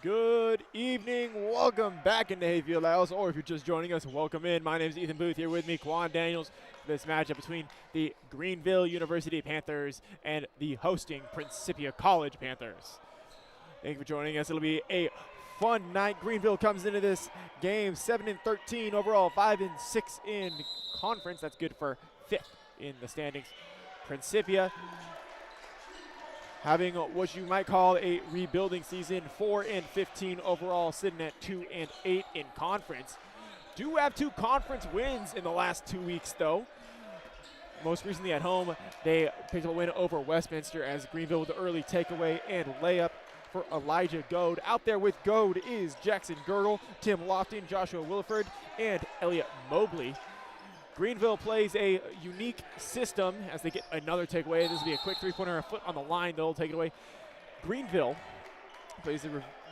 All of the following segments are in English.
Good evening. Welcome back into Hayfield House, or if you're just joining us, welcome in. My name is Ethan Booth. Here with me, Quan Daniels, for this matchup between the Greenville University Panthers and the hosting Principia College Panthers. Thank you for joining us. It'll be a fun night. Greenville comes into this game 7-13 overall, 5-6 in conference. That's good for 5th in the standings. Principia having what you might call a rebuilding season, 4-15 overall, sitting at 2-8 in conference. Do have 2 conference wins in the last 2 weeks, though. Most recently at home, they picked up a win over Westminster as Greenville with the early takeaway and layup for Elijah Goad. Out there with Goad is Jackson Girdle, Tim Lofton, Joshua Williford, and Elliot Mobley. Greenville plays a unique system as they get another takeaway. This will be a quick three-pointer, a foot on the line. They'll take it away. Greenville plays a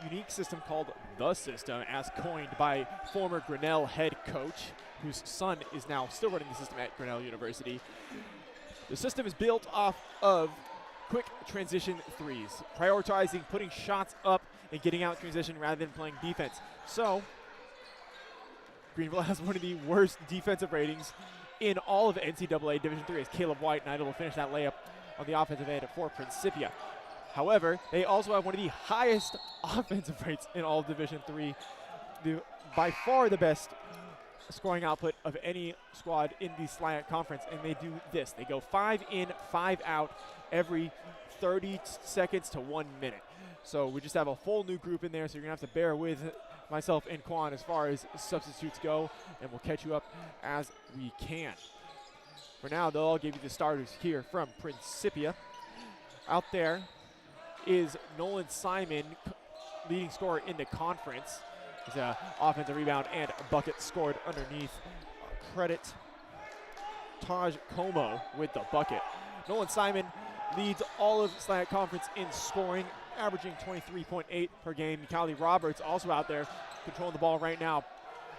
unique system called The System, as coined by former Grinnell head coach, whose son is now still running the system at Grinnell University. The system is built off of quick transition threes, prioritizing putting shots up and getting out transition rather than playing defense. So Greenville has one of the worst defensive ratings in all of NCAA Division III, as Caleb White and I will finish that layup on the offensive end for Principia. However, they also have one of the highest offensive rates in all of Division III, by far the best scoring output of any squad in the SLAC conference, and they do this. They go 5 in, 5 out every 30 seconds to 1 minute. So we just have a full new group in there, so you're going to have to bear with myself and Quan as far as substitutes go, and we'll catch you up as we can. For now, they'll all give you the starters here from Principia. Out there is Nolan Simon, leading scorer in the conference. He's an offensive rebound and a bucket scored underneath. Credit Taj Como with the bucket. Nolan Simon leads all of SLAC conference in scoring, averaging 23.8 per game. Callie Roberts also out there controlling the ball right now.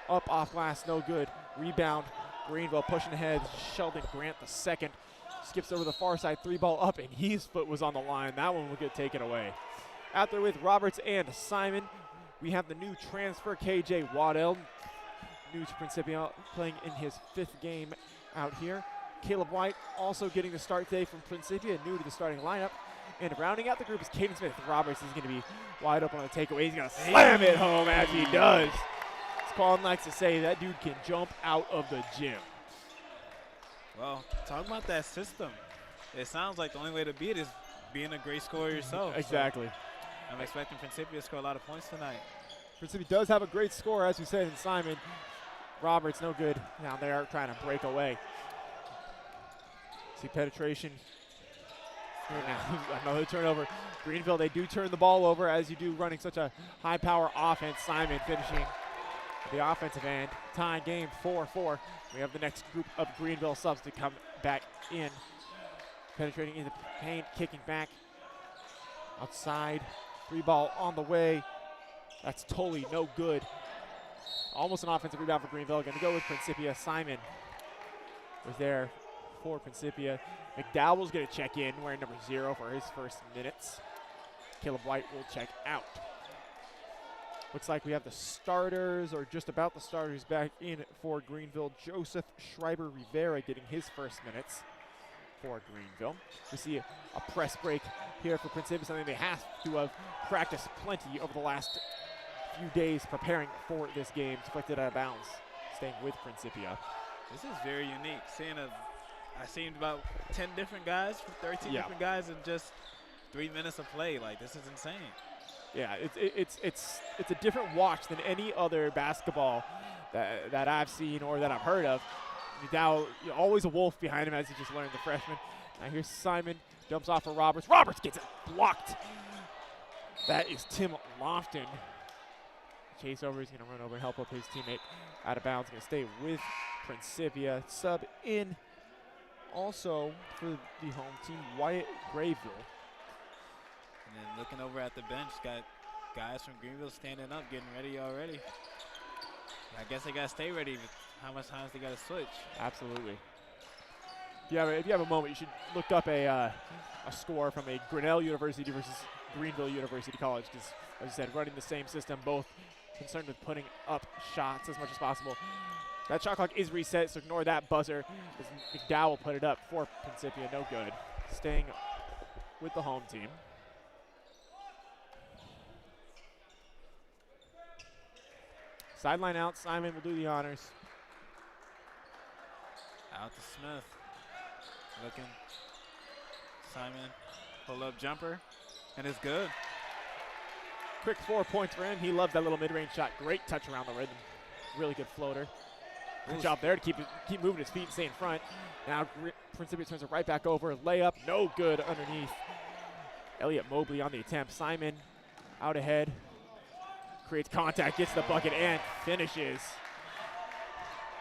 Up off glass, no good. Rebound, Greenville pushing ahead. Sheldon Grant the second. Skips over the far side, 3-ball up, and his foot was on the line. That one will get taken away. Out there with Roberts and Simon, we have the new transfer, KJ Waddell, new to Principia, playing in his 5th game out here. Caleb White also getting the start today from Principia, new to the starting lineup. And rounding out the group is Caden Smith. Roberts is going to be wide open on the takeaway. He's going to slam it home as he does. As Colin likes to say, that dude can jump out of the gym. Well, talking about that system, it sounds like the only way to beat it is being a great scorer yourself. Exactly. So I'm expecting Principia to score a lot of points tonight. Principia does have a great scorer, as we said, in Simon. Roberts, no good down there, trying to break away. See penetration. Another turnover. Greenville, they do turn the ball over, as you do running such a high-power offense. Simon finishing the offensive end. Tying game 4-4. We have the next group of Greenville subs to come back in. Penetrating into paint, kicking back. Outside, 3-ball on the way. That's totally no good. Almost an offensive rebound for Greenville. Going to go with Principia. Simon was there for Principia. McDowell's going to check in, wearing number 0 for his first minutes. Caleb White will check out. Looks like we have the starters, or just about the starters, back in for Greenville. Joseph Schreiber Rivera getting his first minutes for Greenville. We see a press break here for Principia, something they have to have practiced plenty over the last few days preparing for this game. Deflected out of bounds, staying with Principia. This is very unique. I seen about 10 different guys, 13 different guys in just 3 minutes of play. Like, this is insane. Yeah, it's a different watch than any other basketball that I've seen or that I've heard of. Now, always a wolf behind him as he just learned, the freshman. Now here's Simon, jumps off for Roberts. Roberts gets it blocked. That is Tim Lofton. Chase over, he's going to run over and help up his teammate out of bounds. Going to stay with Principia. Sub in also for the home team, Wyatt Grayville. And then looking over at the bench, got guys from Greenville standing up, getting ready already. I guess they got to stay ready. How much times they got to switch? Absolutely. If you have a moment, you should look up a score from a Grinnell University versus Greenville University College, because, as I said, running the same system, both concerned with putting up shots as much as possible. That shot clock is reset, so ignore that buzzer. As McDowell put it up for Principia, no good. Staying with the home team. Sideline out, Simon will do the honors. Out to Smith. Looking. Simon, pull up jumper, and it's good. Quick 4 points for him. He loves that little mid-range shot. Great touch around the rhythm. Really good floater. Good job there to keep moving his feet and stay in front. Now Principia turns it right back over. Layup, no good underneath. Elliott Mobley on the attempt. Simon out ahead. Creates contact, gets the bucket, and finishes.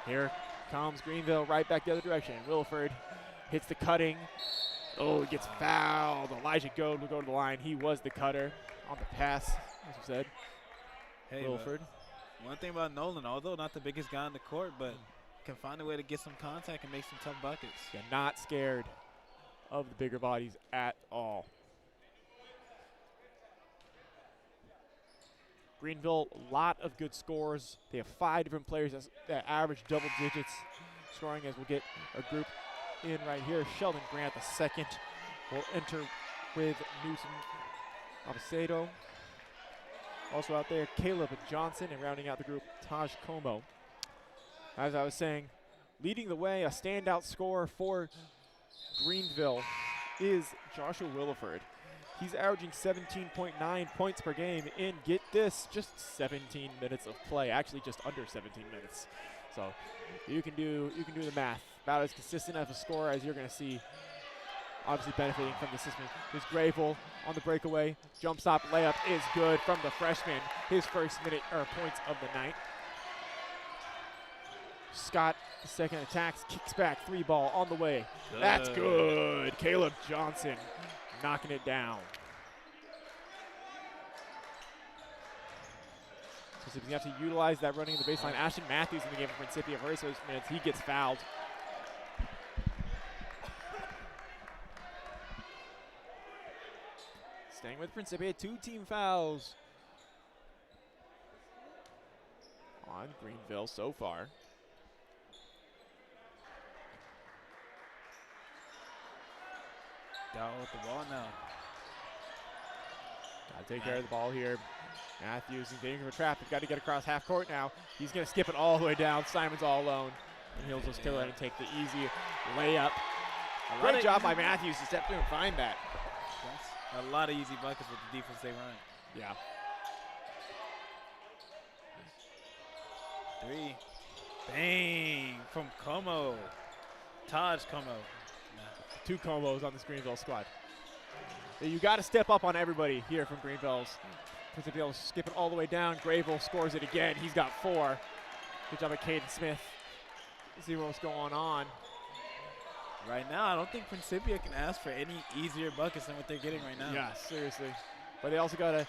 Here comes Greenville right back the other direction. Williford hits the cutting. Oh, he gets fouled. Elijah Goad will go to the line. He was the cutter on the pass, as you said. Hey, Williford. One thing about Nolan, although not the biggest guy on the court, but can find a way to get some contact and make some tough buckets. Yeah, not scared of the bigger bodies at all. Greenville, a lot of good scores. They have 5 different players that average double digits scoring, as we'll get a group in right here. Sheldon Grant, the second, will enter with Newton Abacedo. Also out there, Caleb Johnson, and rounding out the group, Taj Como. As I was saying, leading the way, a standout scorer for Greenville is Joshua Williford. He's averaging 17.9 points per game in, get this, just 17 minutes of play. Actually, just under 17 minutes. So you can do the math. About as consistent of a scorer as you're going to see. Obviously benefiting from the system. There's Grayville on the breakaway. Jump stop layup is good from the freshman. His first points of the night. Scott, the second attacks, kicks back, 3 ball on the way. Good. That's good. Caleb Johnson knocking it down. So you have to utilize that running in the baseline. Ashton Matthews in the game for Principia for his first minutes. He gets fouled. Staying with Principia, 2 team fouls on Greenville so far. Down with the ball now. Got to take care of the ball here. Matthews in danger of a trap. He's got to get across half court now. He's going to skip it all the way down. Simon's all alone. And he'll just kill it and take the easy layup. Great job by Matthews to step through and find that. That's a lot of easy buckets with the defense they run. Yeah. 3. Bang from Como. Taj Como. Nah. 2 Comos on this Greenville squad. You got to step up on everybody here from Greenville's. Principia will skip it all the way down. Grayville scores it again. He's got 4. Good job by Caden Smith. Let's see what's going on. Right now, I don't think Principia can ask for any easier buckets than what they're getting right now. Yeah, seriously. But they also gotta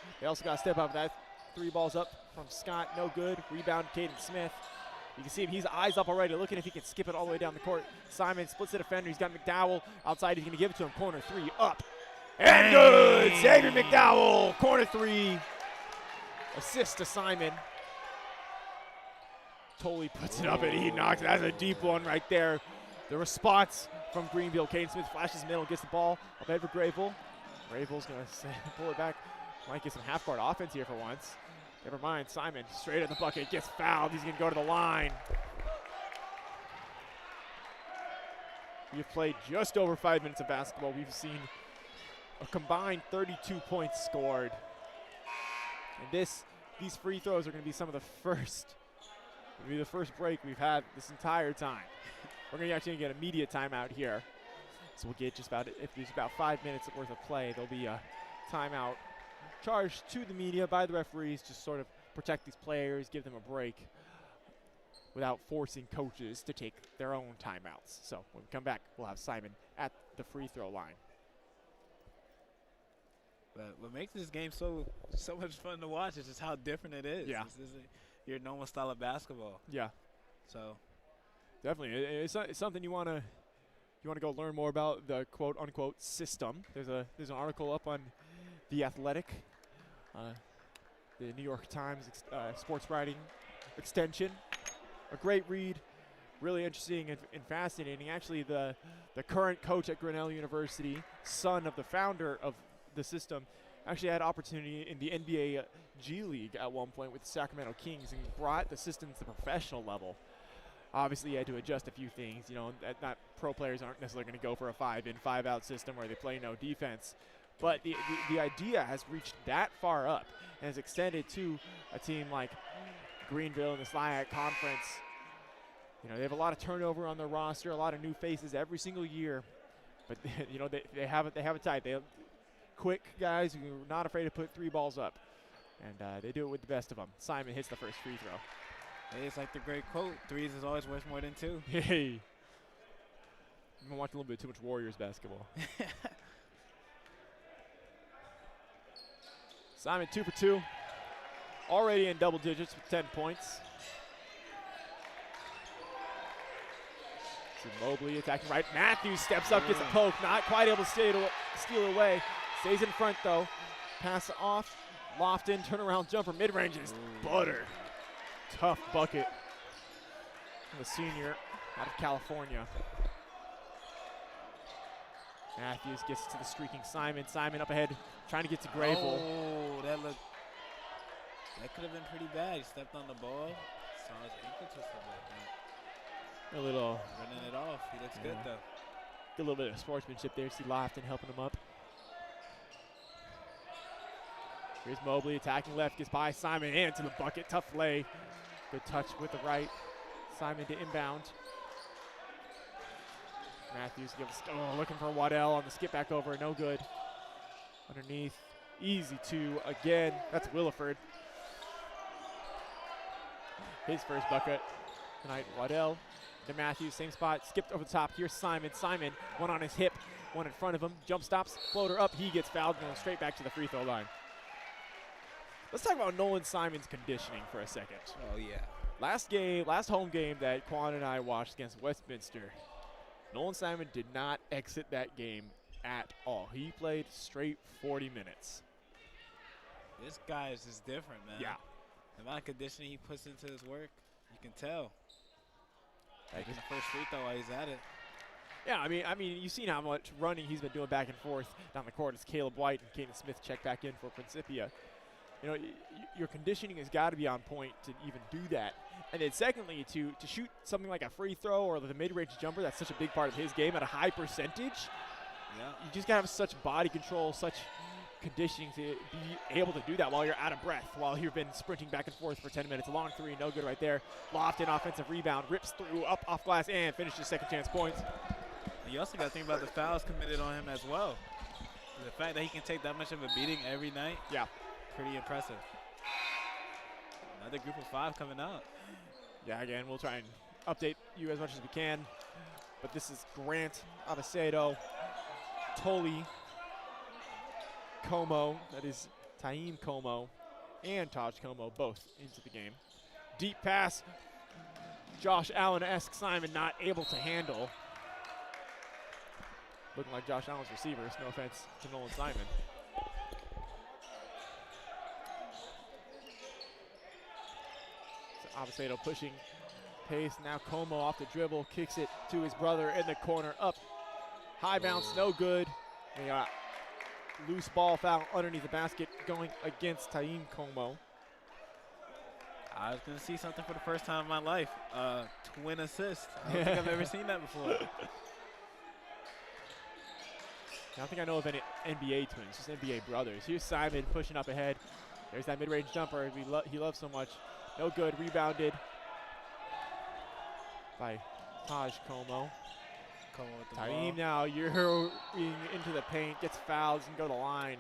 step up. That 3 balls up from Scott, no good. Rebound, Caden Smith. You can see him, he's eyes up already, looking if he can skip it all the way down the court. Simon splits the defender. He's got McDowell outside. He's gonna give it to him. Corner 3 up. And good! Xavier McDowell, corner 3. Assist to Simon. Totally puts it up and he knocks it. That's a deep one right there. The response from Greenville. Caden Smith flashes middle, gets the ball up ahead for Grayville. Grayville's going to pull it back. Might get some half-court offense here for once. Never mind, Simon straight at the bucket, gets fouled. He's going to go to the line. We've played just over 5 minutes of basketball. We've seen a combined 32 points scored. And these free throws are going to be some of the first. It'll be the first break we've had this entire time. We're going to actually get a media timeout here. So we'll get if there's about 5 minutes worth of play, there'll be a timeout charged to the media by the referees, just sort of protect these players, give them a break without forcing coaches to take their own timeouts. So when we come back, we'll have Simon at the free throw line. But what makes this game so much fun to watch is just how different it is. Yeah. This isn't your normal style of basketball. Yeah. So definitely, it's something you want to go learn more about, the quote unquote system. There's an article up on The Athletic, the New York Times sports writing extension. A great read, really interesting and fascinating. Actually, the current coach at Grinnell University, son of the founder of the system, actually had opportunity in the NBA G League at one point with the Sacramento Kings and brought the system to the professional level. Obviously, he had to adjust a few things. You know, not pro players aren't necessarily going to go for a 5-in, 5-out system where they play no defense. But the idea has reached that far up and has extended to a team like Greenville in the SLIAC conference. You know, they have a lot of turnover on their roster, a lot of new faces every single year. But you know, they have it tight. They have quick guys who are not afraid to put 3 balls up, and they do it with the best of them. Simon hits the first free throw. Hey, it's like the great quote: 3s is always worth more than 2. Hey, I've been watching a little bit too much Warriors basketball. Simon 2 for 2, already in double digits with 10 points. See Mobley attacking right. Matthews steps up, gets a poke, not quite able to steal it away. Stays in front though. Pass off, Lofton, turnaround jumper, mid-range is butter. Tough bucket from the senior out of California. Matthews gets to the streaking Simon. Simon up ahead, trying to get to Grayville. Oh, that could have been pretty bad. He stepped on the ball, saw his ankle twist a A little running it off. He looks good though. Get a little bit of sportsmanship there. See Lofton helping him up. Here's Mobley attacking left, gets by Simon and to the bucket. Tough lay. Good touch with the right. Simon to inbound. Matthews gives looking for Waddell on the skip back over. No good. Underneath. Easy 2 again. That's Williford. His first bucket tonight. Waddell to Matthews. Same spot. Skipped over the top. Here's Simon. Simon, one on his hip, one in front of him. Jump stops. Floater up. He gets fouled and goes straight back to the free throw line. Let's talk about Nolan Simon's conditioning for a second. Oh, yeah. Last home game that Quan and I watched against Westminster, Nolan Simon did not exit that game at all. He played straight 40 minutes. This guy is just different, man. Yeah. The amount of conditioning he puts into his work, you can tell. Making the first free throw while he's at it. Yeah, I mean, you've seen how much running he's been doing back and forth down the court as Caleb White and Caden Smith check back in for Principia. You know, your conditioning has got to be on point to even do that. And then secondly, to shoot something like a free throw or the mid-range jumper, that's such a big part of his game at a high percentage. Yeah. You just got to have such body control, such conditioning to be able to do that while you're out of breath, while you've been sprinting back and forth for 10 minutes. A long 3, no good right there. Lofton offensive rebound, rips through, up off glass, and finishes second chance points. And you also got to think about the fouls committed on him as well. The fact that he can take that much of a beating every night. Yeah. Pretty impressive. Another group of 5 coming out. Yeah, again, we'll try and update you as much as we can. But this is Grant, Abacedo, Tully, Como, that is Taim Como, and Taj Como, both into the game. Deep pass, Josh Allen-esque Simon not able to handle. Looking like Josh Allen's receivers, no offense to Nolan Simon. Abacedo pushing pace. Now Como off the dribble, kicks it to his brother in the corner. Up, high bounce, no good. They got loose ball foul underneath the basket going against Taim Como. I was going to see something for the first time in my life. Twin assist. I don't think I've ever seen that before. I don't think I know of any NBA twins, just NBA brothers. Here's Simon pushing up ahead. There's that mid-range jumper he loves so much. No good, rebounded by Taj Como. With the Taim ball. now, you're into the paint, gets fouled, and go to the line.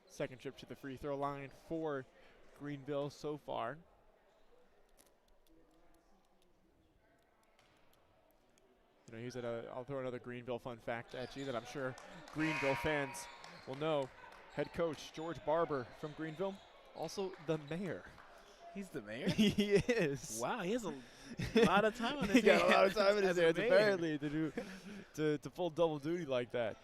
Second trip to the free throw line for Greenville so far. You know, I'll throw another Greenville fun fact at you that I'm sure Greenville fans will know. Head coach George Barber from Greenville, also the mayor He's the mayor? He is. Wow, he has a lot of time on his He got a hands lot of time in his as a hands, mayor. apparently, to pull double duty like that.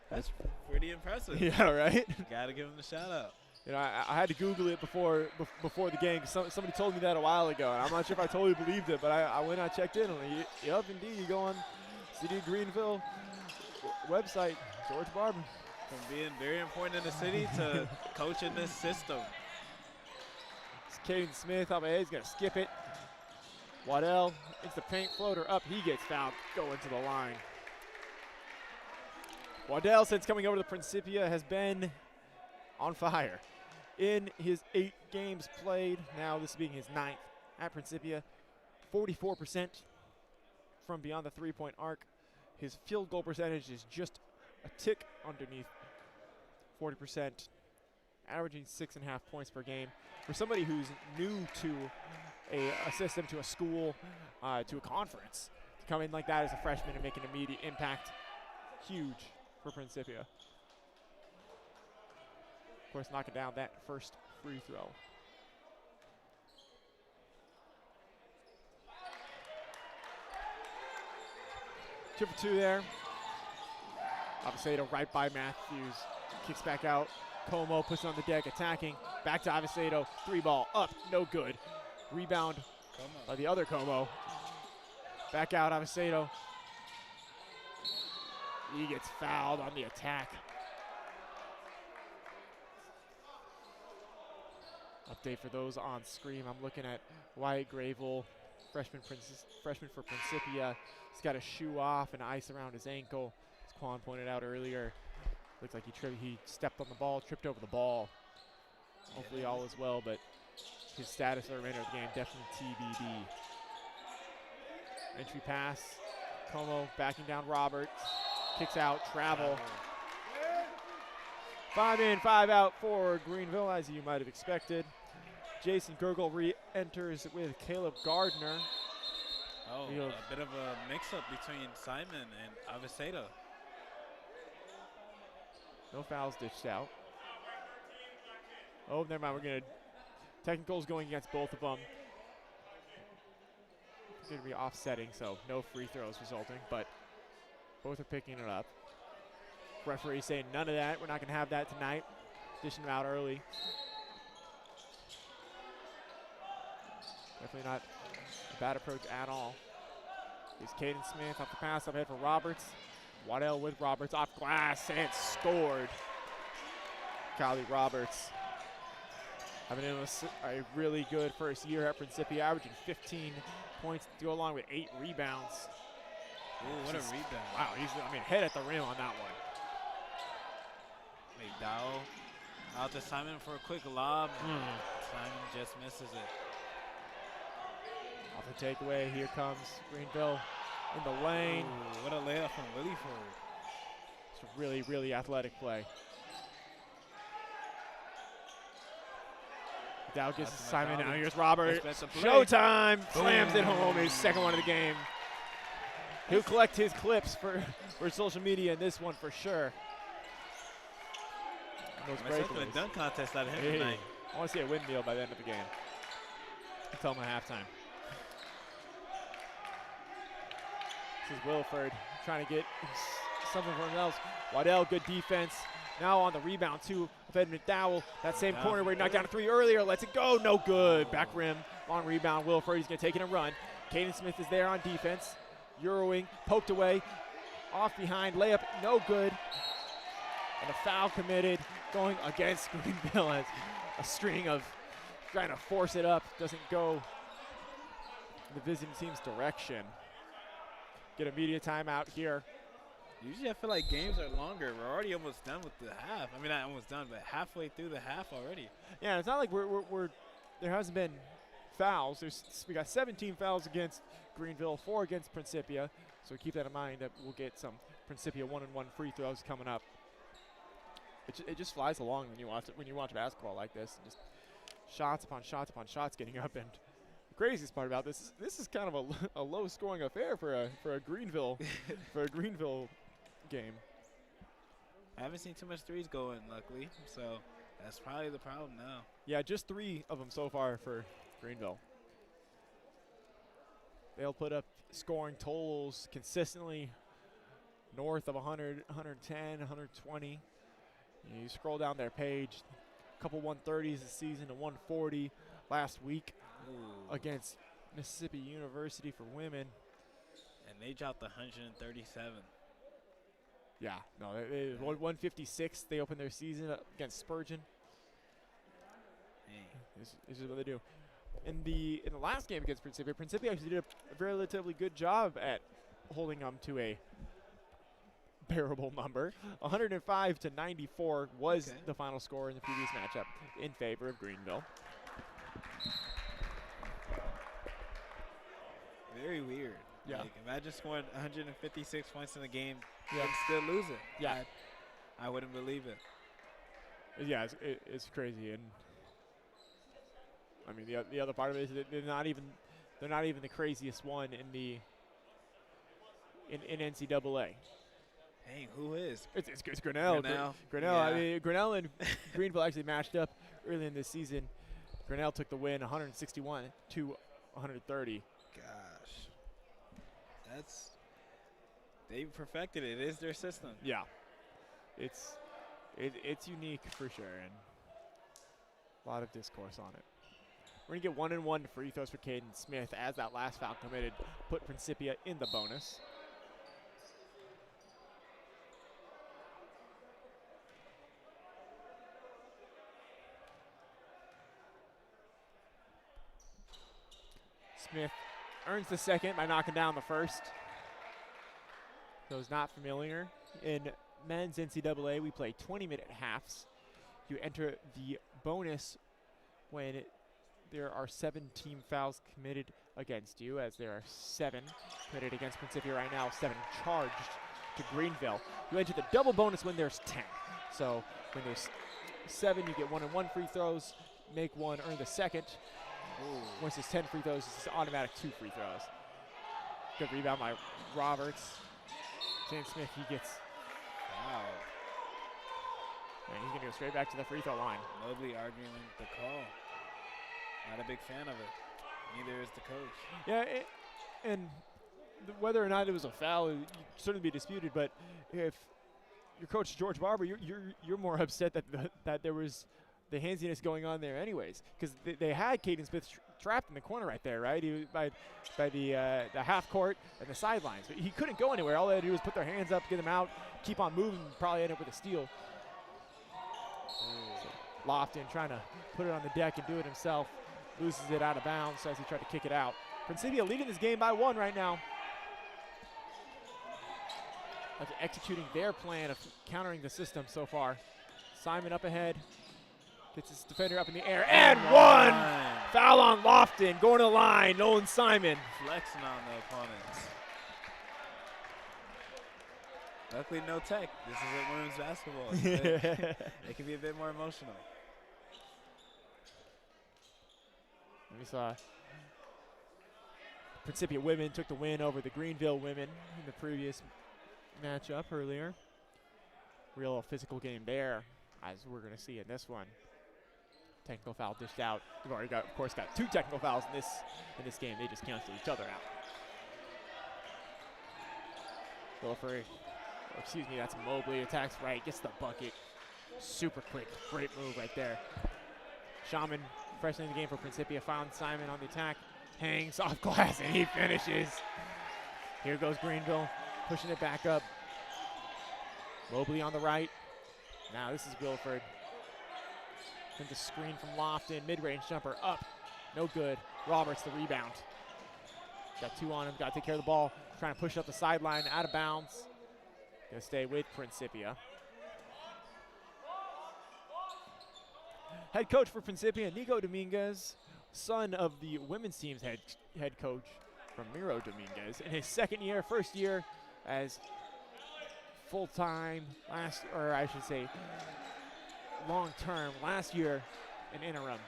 That's pretty impressive. Yeah, right? Gotta give him the shout out. You know, I had to Google it before the game. 'Cause somebody told me that a while ago, and I'm not sure if I totally believed it, but I went and I checked in. I'm like, yep, indeed. You go on City of Greenville website, George Barber. From being very important in the city to coaching this system. It's Caden Smith up ahead. He's going to skip it. Waddell hits the paint floater up. He gets fouled going to the line. Waddell, since coming over to the Principia, has been on fire. In his 8 games played, now this being his 9th at Principia, 44% from beyond the three-point arc. His field goal percentage is just a tick underneath 40%, averaging 6.5 points per game. For somebody who's new to a system, to a school, to a conference, to come in like that as a freshman and make an immediate impact, huge for Principia. Of course, knocking down that first free throw. Two for 2 there. Avicedo right by Matthews. Kicks back out. Como puts it on the deck, attacking. Back to Avicedo. 3-ball up, no good. Rebound by the other Como. Back out, Avicedo. He gets fouled on the attack. Update for those on screen. I'm looking at Wyatt Gravel, freshman for Principia. He's got a shoe off and ice around his ankle. As Quan pointed out earlier, looks like he stepped on the ball, tripped over the ball. Hopefully all is well, but his status for the remainder of the game definitely TBD. Entry pass. Como backing down Roberts. Kicks out, travel. 5 in, 5 out for Greenville, as you might have expected. Jason Gurgle re-enters with Caleb Gardner. Oh, a bit of a mix-up between Simon and Avicedo. No fouls dished out. Oh, never mind. We're going to technicals going against both of them. It's going to be offsetting, so no free throws resulting, but both are picking it up. Referee saying none of that. We're not going to have that tonight. Dishing them out early. Definitely not a bad approach at all. Here's Caden Smith off the pass up ahead for Roberts. Waddell with Roberts off glass and scored. Kylie Roberts having a really good first year at Principia, averaging 15 points to go along with 8 rebounds. Ooh, what a rebound. Wow, he's head at the rim on that one. McDowell out to Simon for a quick lob. Simon just misses it. Off the takeaway, here comes Greenville in the lane. Ooh, what a layup from Williford. It's a really, really athletic play. Dow gets to Simon. Now here's Robert. Showtime. Slams it home. His second one of the game. He'll collect his clips for social media in this one for sure. Those breakaways. Dunk contest out of him tonight. I want to see a windmill by the end of the game. Until my halftime. This is Wilford trying to get something for himself. Waddell, good defense. Now on the rebound, too, of Ed McDowell. That same corner where he knocked down a 3 earlier. Lets it go. No good. Back rim. Long rebound. Wilford. He's going to take it and run. Caden Smith is there on defense. Euroing. Poked away. Off behind. Layup. No good. And a foul committed going against Greenville as a string of trying to force it up. Doesn't go in the visiting team's direction. Get a media timeout here. Usually I feel like games are longer. We're already almost done with the half. I mean, not almost done, but halfway through the half already. Yeah, it's not like there hasn't been fouls. We got 17 fouls against Greenville, 4 against Principia. So keep that in mind that we'll get some Principia 1-and-1 free throws coming up. It just flies along when you watch basketball like this. Just shots upon shots upon shots getting up. And the craziest part about this is kind of a low scoring affair for a Greenville game. I haven't seen too much threes going, luckily. So That's probably the problem now. Yeah, just 3 of them so far for Greenville. They'll put up scoring totals consistently north of 100, 110, 120. You scroll down their page, a couple 130s this season, a 140 last week against Mississippi University for women. And they dropped 137. Yeah, no, 156. They opened their season against Spurgeon. This is what they do. In the last game against Principia actually did a relatively good job at holding them to a bearable number. 105-94 was the final score in the previous matchup in favor of Greenville. Very weird. Yeah. Like, imagine scoring 156 points in the game Yeah. and still lose it. Yeah. I wouldn't believe it. Yeah, it's crazy, and I mean the other part of it is that they're not even the craziest one in NCAA. Hey, who is? It's Grinnell. Grinnell. Yeah. I mean, Grinnell and Greenville actually matched up early in this season. Grinnell took the win, 161 to 130. Gosh, they perfected it. It is their system. Yeah, it's unique for sure, and a lot of discourse on it. We're gonna get 1-and-1 free throws for Caden Smith as that last foul committed put Principia in the bonus. Smith earns the second by knocking down the first. Those not familiar, in men's NCAA, we play 20-minute halves. You enter the bonus when there are 7 team fouls committed against you, as there are 7 committed against Principia right now, 7 charged to Greenville. You enter the double bonus when there's 10. So when there's 7, you get 1-and-1 free throws, make 1, earn the second. Ooh. Once there's 10 free throws, it's automatic 2 free throws. Good rebound by Roberts. James Smith, he gets. Wow. And he's going to go straight back to the free throw line. Mobley arguing the call. Not a big fan of it. Neither is the coach. Yeah, and whether or not it was a foul, it certainly be disputed. But if your coach George Barber, you're more upset that there was the handsiness going on there, anyways, because they had Caden Smith trapped in the corner right there, right? He was by the half court and the sidelines, but he couldn't go anywhere. All they had to do was put their hands up, get him out, keep on moving, probably end up with a steal. So Lofton trying to put it on the deck and do it himself. Loses it out of bounds as he tried to kick it out. Principia leading this game by 1 right now. After executing their plan of countering the system so far. Simon up ahead. Gets his defender up in the air. And 1! Foul on Lofton. Going to the line. Nolan Simon. Flexing on the opponents. Luckily, no tech. This isn't women's basketball. It can be a bit more emotional. We saw Principia women took the win over the Greenville women in the previous matchup earlier. Real physical game there, as we're going to see in this one. Technical foul dished out. We've already got, of course, 2 technical fouls in this game. They just cancel each other out. Wilford, excuse me, that's Mobley. Attacks right, gets the bucket. Super quick, great move right there. Shaman, freshman in the game for Principia, found Simon on the attack. Hangs off glass, and he finishes. Here goes Greenville, pushing it back up. Mobley on the right. Now this is Wilford. Then the screen from Lofton, mid-range jumper up. No good. Roberts the rebound. Got 2 on him, got to take care of the ball. Trying to push up the sideline, out of bounds. Gonna stay with Principia. Head coach for Principia, Nico Dominguez, son of the women's team's head coach, Ramiro Dominguez, in his first year as full-time, long-term, last year an interim.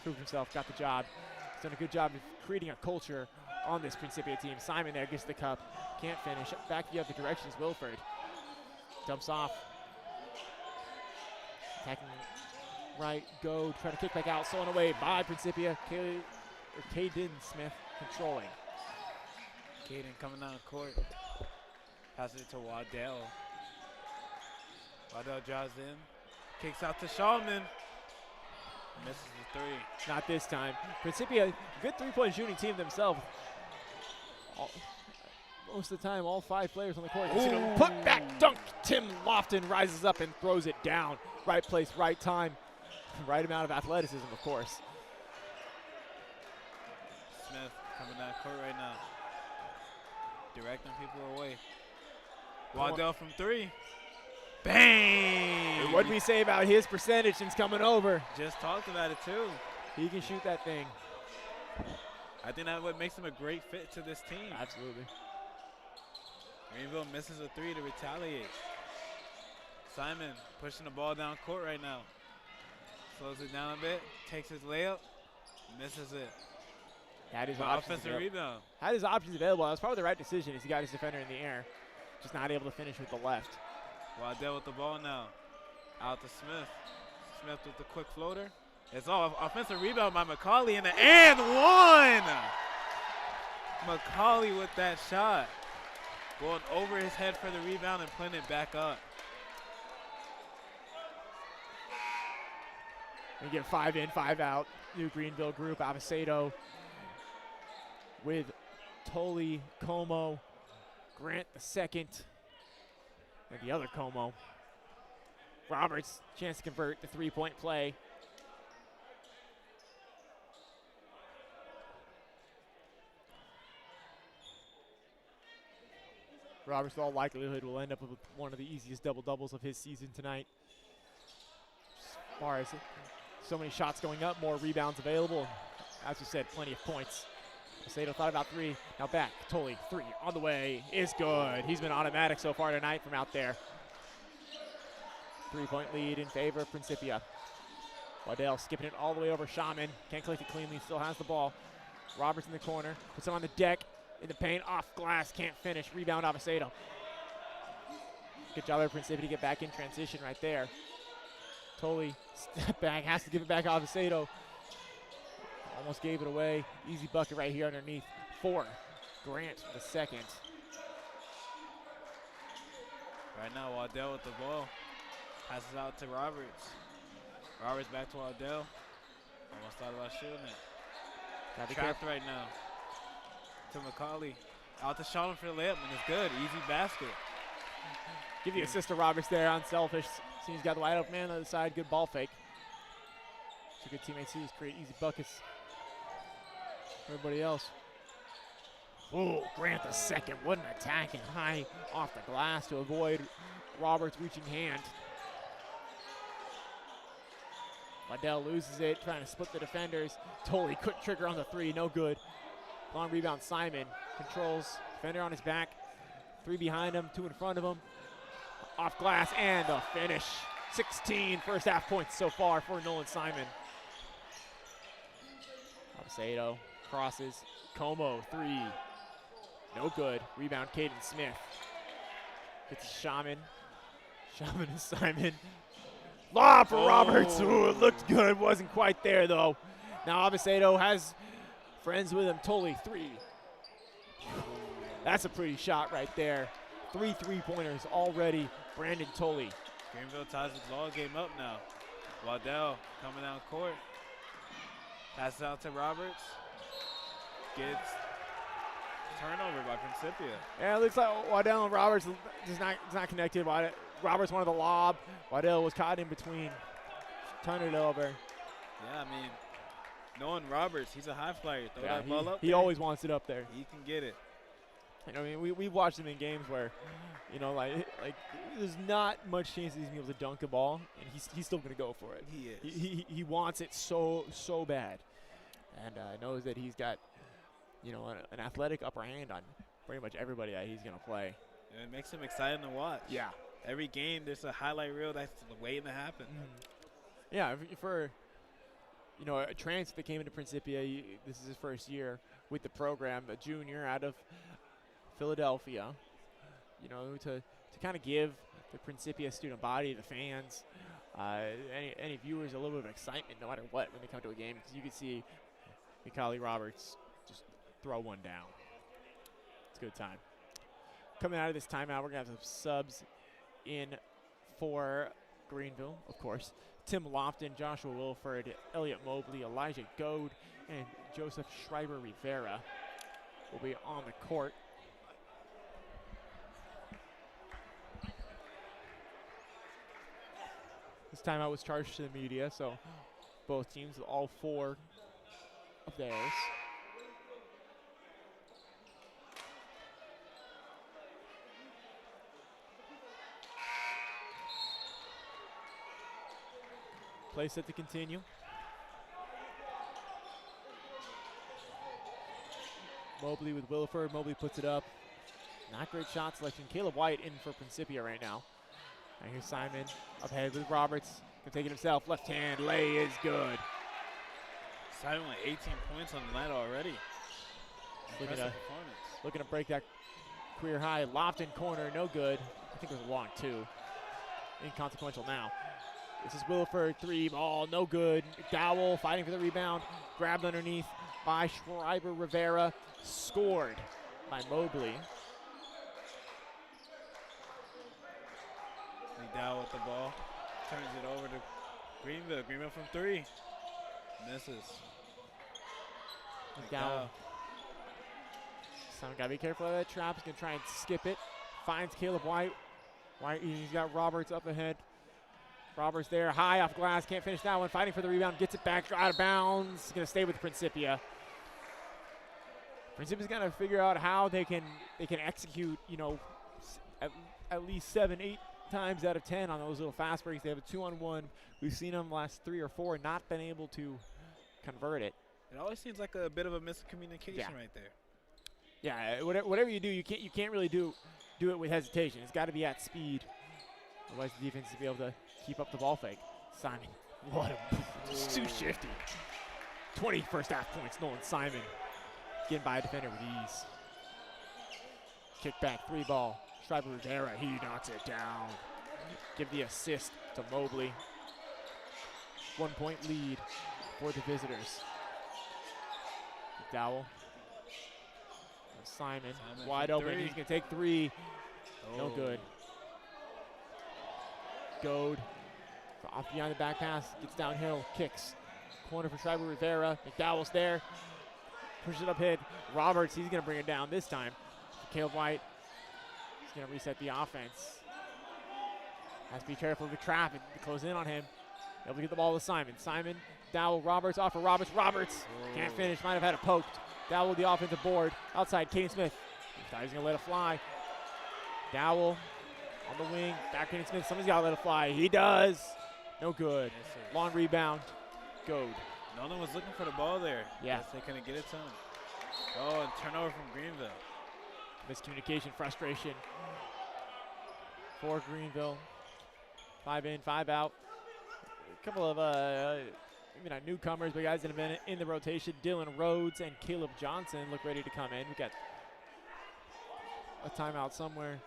Proved himself, got the job. He's done a good job of creating a culture on this Principia team. Simon there gets the cup, can't finish. Back the other direction is Wilford. Dumps off. Attacking right, go, try to kick back out, stolen away by Principia. Caden Smith controlling. Caden coming down the court. Passes it to Waddell. Waddell drives in. Kicks out to Shawman. Misses the three. Not this time. Principia, good three-point shooting team themselves. Most of the time, all 5 players on the court. Put back dunk. Tim Lofton rises up and throws it down. Right place, right time. Right amount of athleticism, of course. Smith coming down court right now. Directing people away. Waddell from 3. Bang! What did we say about his percentage since coming over? Just talked about it too. He can shoot that thing. I think that's what makes him a great fit to this team. Absolutely. Greenville misses a 3 to retaliate. Simon pushing the ball down court right now. Slows it down a bit, takes his layup, misses it. Had his offensive rebound. Had his options available. That was probably the right decision as he got his defender in the air. Just not able to finish with the left. Waddell with the ball now. Out to Smith. Smith with the quick floater. It's all offensive rebound by McCauley in the and one! McCauley with that shot. Going over his head for the rebound and putting it back up. We get 5 in, 5 out. New Greenville group. Avacedo with Tully, Como, Grant the second, and the other Como. Roberts, chance to convert the 3-point play. Roberts, in all likelihood, will end up with one of the easiest double-doubles of his season tonight. As far as so many shots going up, more rebounds available. As we said, plenty of points. Macedo thought about 3, now back. Tully, 3 on the way, is good. He's been automatic so far tonight from out there. 3-point lead in favor of Principia. Waddell skipping it all the way over Shaman. Can't collect it cleanly, still has the ball. Roberts in the corner, puts him on the deck, in the paint, off glass, can't finish. Rebound, Avacedo. Good job there, Principia, to get back in transition right there. Tully, step back, has to give it back to Avacedo. Almost gave it away. Easy bucket right here underneath. 4. Grant for the second. Right now, Waddell with the ball. Passes out to Roberts. Roberts back to Waddell. Almost thought about shooting it. Trapped right now. To McCauley. Out to Sean for the layup, and it's good. Easy basket. Give the assist to Roberts there, unselfish. See, he's got the wide open man on the other side. Good ball fake. It's a good teammates too. Create easy buckets. Everybody else. Oh, Grant the second. What an attack and high off the glass to avoid Roberts' reaching hand. Waddell loses it, trying to split the defenders. Tully, quick trigger on the 3, no good. Long rebound, Simon controls. Defender on his back. 3 behind him, 2 in front of him. Off glass and the finish. 16 first half points so far for Nolan Simon. Avacedo crosses. Como, 3. No good. Rebound, Caden Smith. Gets Shaman. Shaman and Simon. Lob for Roberts. Ooh, it looked good. Wasn't quite there, though. Now Avacedo has friends with him. Tully, 3. That's a pretty shot right there. 3 3-pointers already. Brandon Tully. Greenville ties the ball game up now. Waddell coming down court. Passes out to Roberts. Gets turnover by Principia. Yeah, it looks like Waddell and Roberts is not connected. Roberts wanted the lob. Waddell was caught in between. Turned it over. Yeah, I mean, knowing Roberts, he's a high flyer. Throw that ball up. He always wants it up there. He can get it. And I mean, we watched him in games where, you know, like there's not much chance he's gonna be able to dunk a ball, and he's still gonna go for it. He is. He wants it so bad, and knows that he's got, you know, an athletic upper hand on pretty much everybody that he's gonna play. And it makes him exciting to watch. Yeah. Every game, there's a highlight reel that's waiting to happen. Yeah, for you know, a transfer that came into Principia, this is his first year with the program, a junior out of Philadelphia, you know, to kind of give the Principia student body, the fans, any viewers a little bit of excitement no matter what when they come to a game, because you can see Mikali Roberts just throw one down. It's a good time. Coming out of this timeout, we're going to have some subs in for Greenville, of course. Tim Lofton, Joshua Wilford, Elliot Mobley, Elijah Goad, and Joseph Schreiber Rivera will be on the court. This timeout was charged to the media, so both teams, all 4 of theirs. Play set to continue. Mobley with Wilford. Mobley puts it up. Not great shot selection. Caleb White in for Principia right now. And here's Simon up ahead with Roberts. Can take it himself. Left hand lay is good. Simon with 18 points on the night already. Looking to break that career high. Lofton corner, no good. I think it was a long 2. Inconsequential now. This is Wilford, 3 ball, no good. Dowell fighting for the rebound. Grabbed underneath by Schreiber Rivera. Scored by Mobley. Dowell with the ball. Turns it over to Greenville. Greenville from 3. Misses. Dowell. Simon got to be careful of that trap. He's going to try and skip it. Finds Caleb White. White, he's got Roberts up ahead. Roberts there, high off glass, can't finish that one. Fighting for the rebound, gets it back, out of bounds. Going to stay with Principia. Principia's going to figure out how they can execute, you know, at least 7, 8 times out of 10 on those little fast breaks. They have a 2-on-1. We've seen them last 3 or 4, not been able to convert it. It always seems like a bit of a miscommunication right there. Yeah, whatever you do, you can't really do it with hesitation. It's got to be at speed. Otherwise, the defense will be able to keep up the ball fake. Simon, what a too shifty. 20 first half points. Nolan Simon getting by a defender with ease. Kick back, 3 ball. Schreiber Rivera, he knocks it down. Give the assist to Mobley. 1 point lead for the visitors. Dowell. Simon wide open. 3. He's going to take 3. No good. Goad. Off behind the back pass. Gets downhill. Kicks. Corner for Schreiber Rivera. McDowell's there. Pushes it up hit. Roberts, he's going to bring it down this time. Caleb White. He's going to reset the offense. Has to be careful of the trap and close in on him. Able to get the ball to Simon. Simon, Dowell, Roberts, off for Roberts. Roberts can't finish. Might have had it poked. Dowell with the offensive board. Outside, Caden Smith. He thought he was going to let it fly. Dowell on the wing. Back Caden Smith. Somebody's got to let it fly. He does. No good. Yes, long rebound. Goad. Nolan was looking for the ball there. Yeah. Guess they couldn't get it to him. Oh, and turnover from Greenville. Miscommunication, frustration for Greenville. 5 in, 5 out. A couple of maybe not newcomers, but guys that have been in the rotation. Dylan Rhodes and Caleb Johnson look ready to come in. We got a timeout somewhere.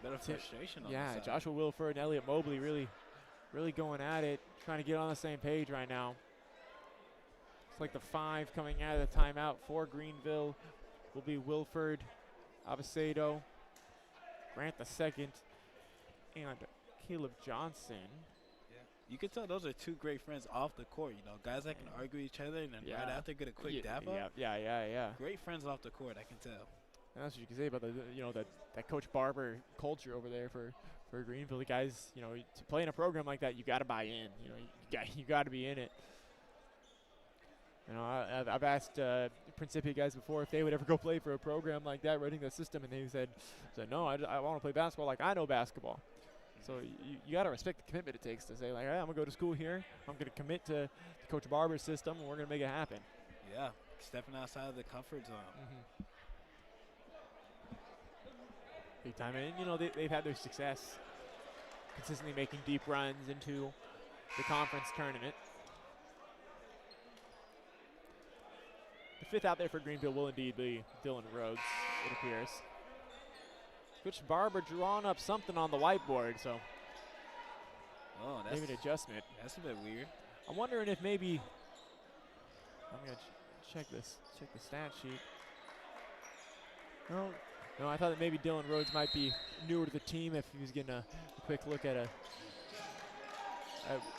Bit of frustration on yeah, the side. Joshua Wilford and Elliot Mobley really going at it, trying to get on the same page right now. It's like the 5 coming out of the timeout for Greenville will be Wilford, Abacedo, Grant the second, and Caleb Johnson. Yeah. You can tell those are 2 great friends off the court. You know, guys that can argue each other and then right after get a quick dap up. Yeah. Great friends off the court, I can tell. And that's what you can say about that Coach Barber culture over there for Greenville. The guys, to play in a program like that, you got to buy in. You got to be in it. I've asked Principia guys before if they would ever go play for a program like that, running the system, and they said no, I want to play basketball like I know basketball. So you got to respect the commitment it takes to say, like, hey, I'm going to go to school here. I'm going to commit to Coach Barber's system, and we're going to make it happen. Yeah, stepping outside of the comfort zone. Mm-hmm. Big time. And, they've had their success consistently making deep runs into the conference tournament. The 5th out there for Greenville will indeed be Dylan Rhodes, it appears. Coach Barber drawing up something on the whiteboard, so Oh, that's maybe an adjustment. That's a bit weird. I'm wondering if maybe I'm gonna check the stat sheet. No, I thought that maybe Dylan Rhodes might be newer to the team if he was getting a quick look at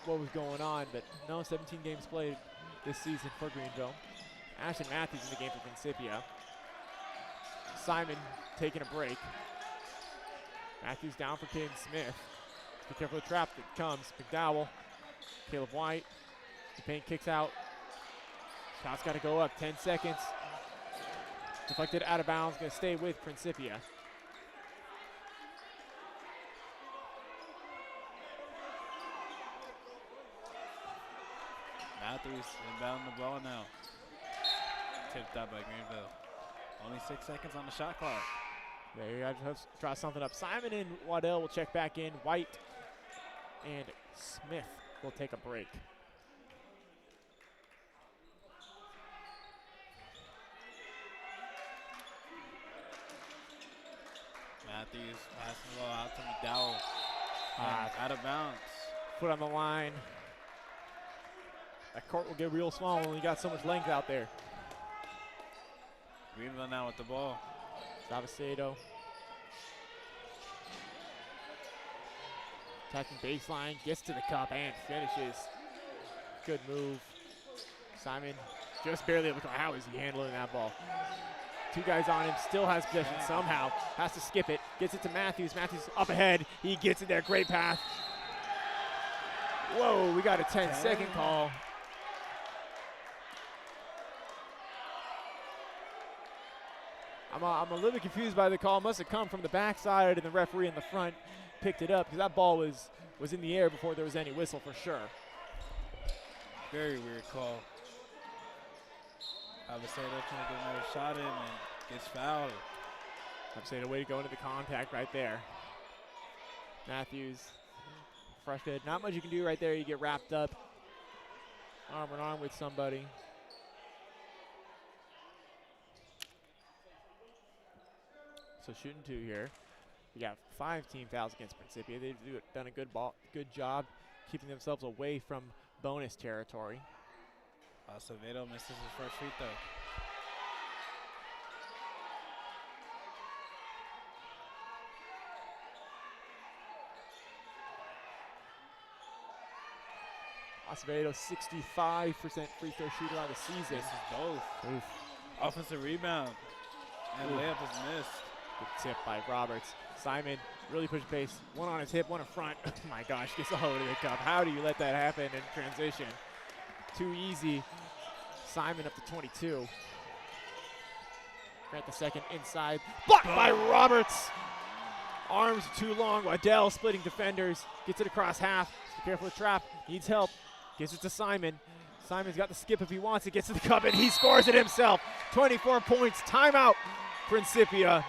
what was going on, but no, 17 games played this season for Greenville. Ashton Matthews in the game for Principia. Simon taking a break. Matthews down for Caden Smith. Be careful of the trap that comes. McDowell, Caleb White. The paint kicks out. Shot's got to go up. 10 seconds. Deflected out of bounds. Going to stay with Principia. Matthews inbound the ball now. Tipped up by Greenville. Only 6 seconds on the shot clock. There you go. Just draw something up. Simon and Waddell will check back in. White and Smith will take a break. Matthews passing the ball out to McDowell. Out of bounds. Foot on the line. That court will get real small when you got so much length out there. Greenville now with the ball. Salvacedo. Attacking baseline, gets to the cup and finishes. Good move. Simon just barely able to. How is he handling that ball? Two guys on him, still has possession somehow. Has to skip it, gets it to Matthews. Matthews up ahead, he gets it there, great pass. Whoa, we got a 10-second call. I'm a little bit confused by the call. Must have come from the backside and the referee in the front picked it up because that ball was in the air before there was any whistle for sure. Very weird call. Salvacedo trying to get another shot in and gets fouled. Salvacedo way to go into the contact right there. Matthews, frustrated. Not much you can do right there. You get wrapped up arm in arm with somebody. So shooting two here. We got 5 team fouls against Principia. They've done a good job keeping themselves away from bonus territory. Acevedo misses his first free throw. Acevedo, 65% free throw shooter on the season. This is both. Oof. Offensive rebound. And layup is missed. Good tip by Roberts. Simon really pushing pace. One on his hip, one in front. Oh my gosh, gets all over the cup. How do you let that happen in transition? Too easy. Simon up to 22. Grant the second inside. Blocked by Roberts. Arms too long. Waddell splitting defenders. Gets it across half. Be careful of the trap. Needs help. Gives it to Simon. Simon's got the skip if he wants it. Gets to the cup and he scores it himself. 24 points. Timeout. Principia.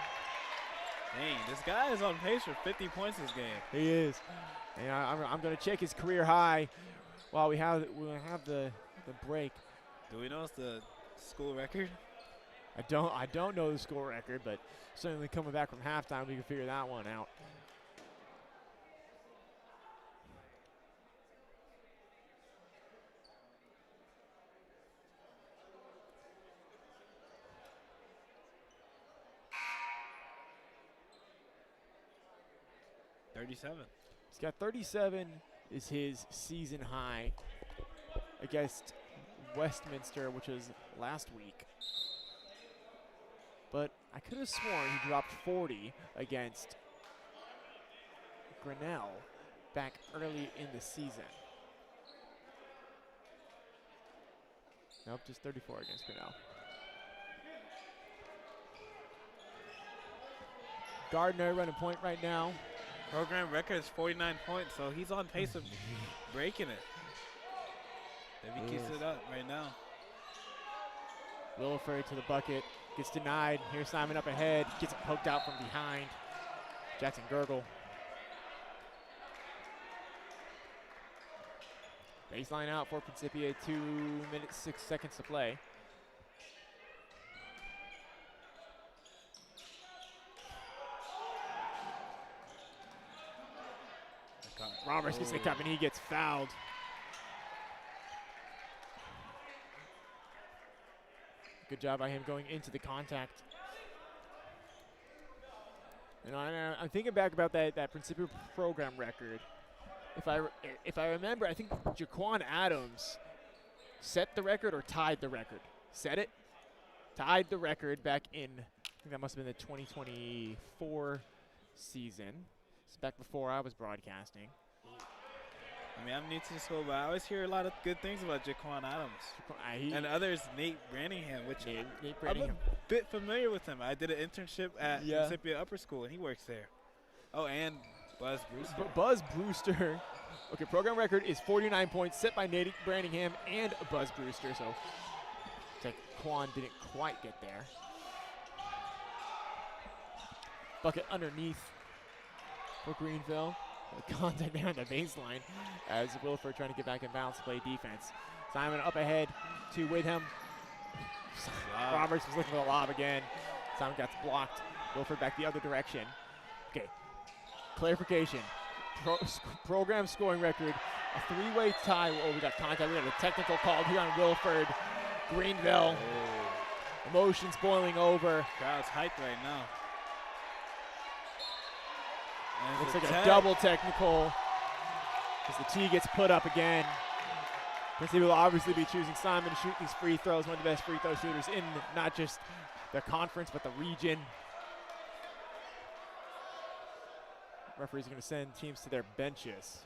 Dang, this guy is on pace for 50 points this game. He is. And I'm going to check his career high while we'll have the break. Do we know it's the school record? I don't know the school record, but certainly coming back from halftime, we can figure that one out. He's got 37 is his season high against Westminster, which was last week. But I could have sworn he dropped 40 against Grinnell back early in the season. Nope, just 34 against Grinnell. Gardner running point right now. Program record is 49 points, so he's on pace of breaking it. If he keeps it up right now. Williford to the bucket, gets denied. Here's Simon up ahead, gets it poked out from behind. Jackson Gergel. Baseline out for Principia, 2 minutes, 6 seconds to play. Roberts gets the cup and he gets fouled. Good job by him going into the contact. You know, I'm thinking back about that Principia program record. If I remember, I think Jaquan Adams set the record or tied the record. Set it, tied the record back in, I think that must have been the 2024 season. It's back before I was broadcasting. I mean, I'm new to the school, but I always hear a lot of good things about Jaquan Adams. And others, Nate Branningham, which Nate I'm a bit familiar with him. I did an internship at Principia Upper School, and he works there. Oh, and Buzz Brewster. Buzz Brewster. Okay, program record is 49 points set by Nate Branningham and Buzz Brewster, so Quan didn't quite get there. Bucket underneath for Greenville. Contact there on the baseline as Wilford trying to get back in bounds to play defense. Simon up ahead to Witham. Roberts was looking for the lob again. Simon gets blocked. Wilford back the other direction. Okay, clarification. Program scoring record, a three-way tie. Oh, we got contact. We got a technical call here on Wilford. Greenville. Emotions boiling over. Crowd's hyped right now. Looks like a double technical as the tee gets put up again. Principia will obviously be choosing Simon to shoot these free throws, one of the best free throw shooters in not just the conference but the region. Referees are going to send teams to their benches.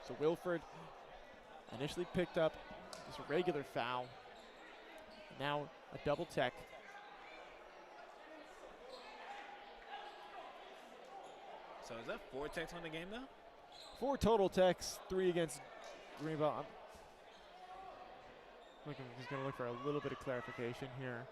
So Wilford initially picked up just a regular foul. Now a double tech. So is that 4 techs on the game now? 4 total techs, 3 against Greenville. I'm just going to look for a little bit of clarification here.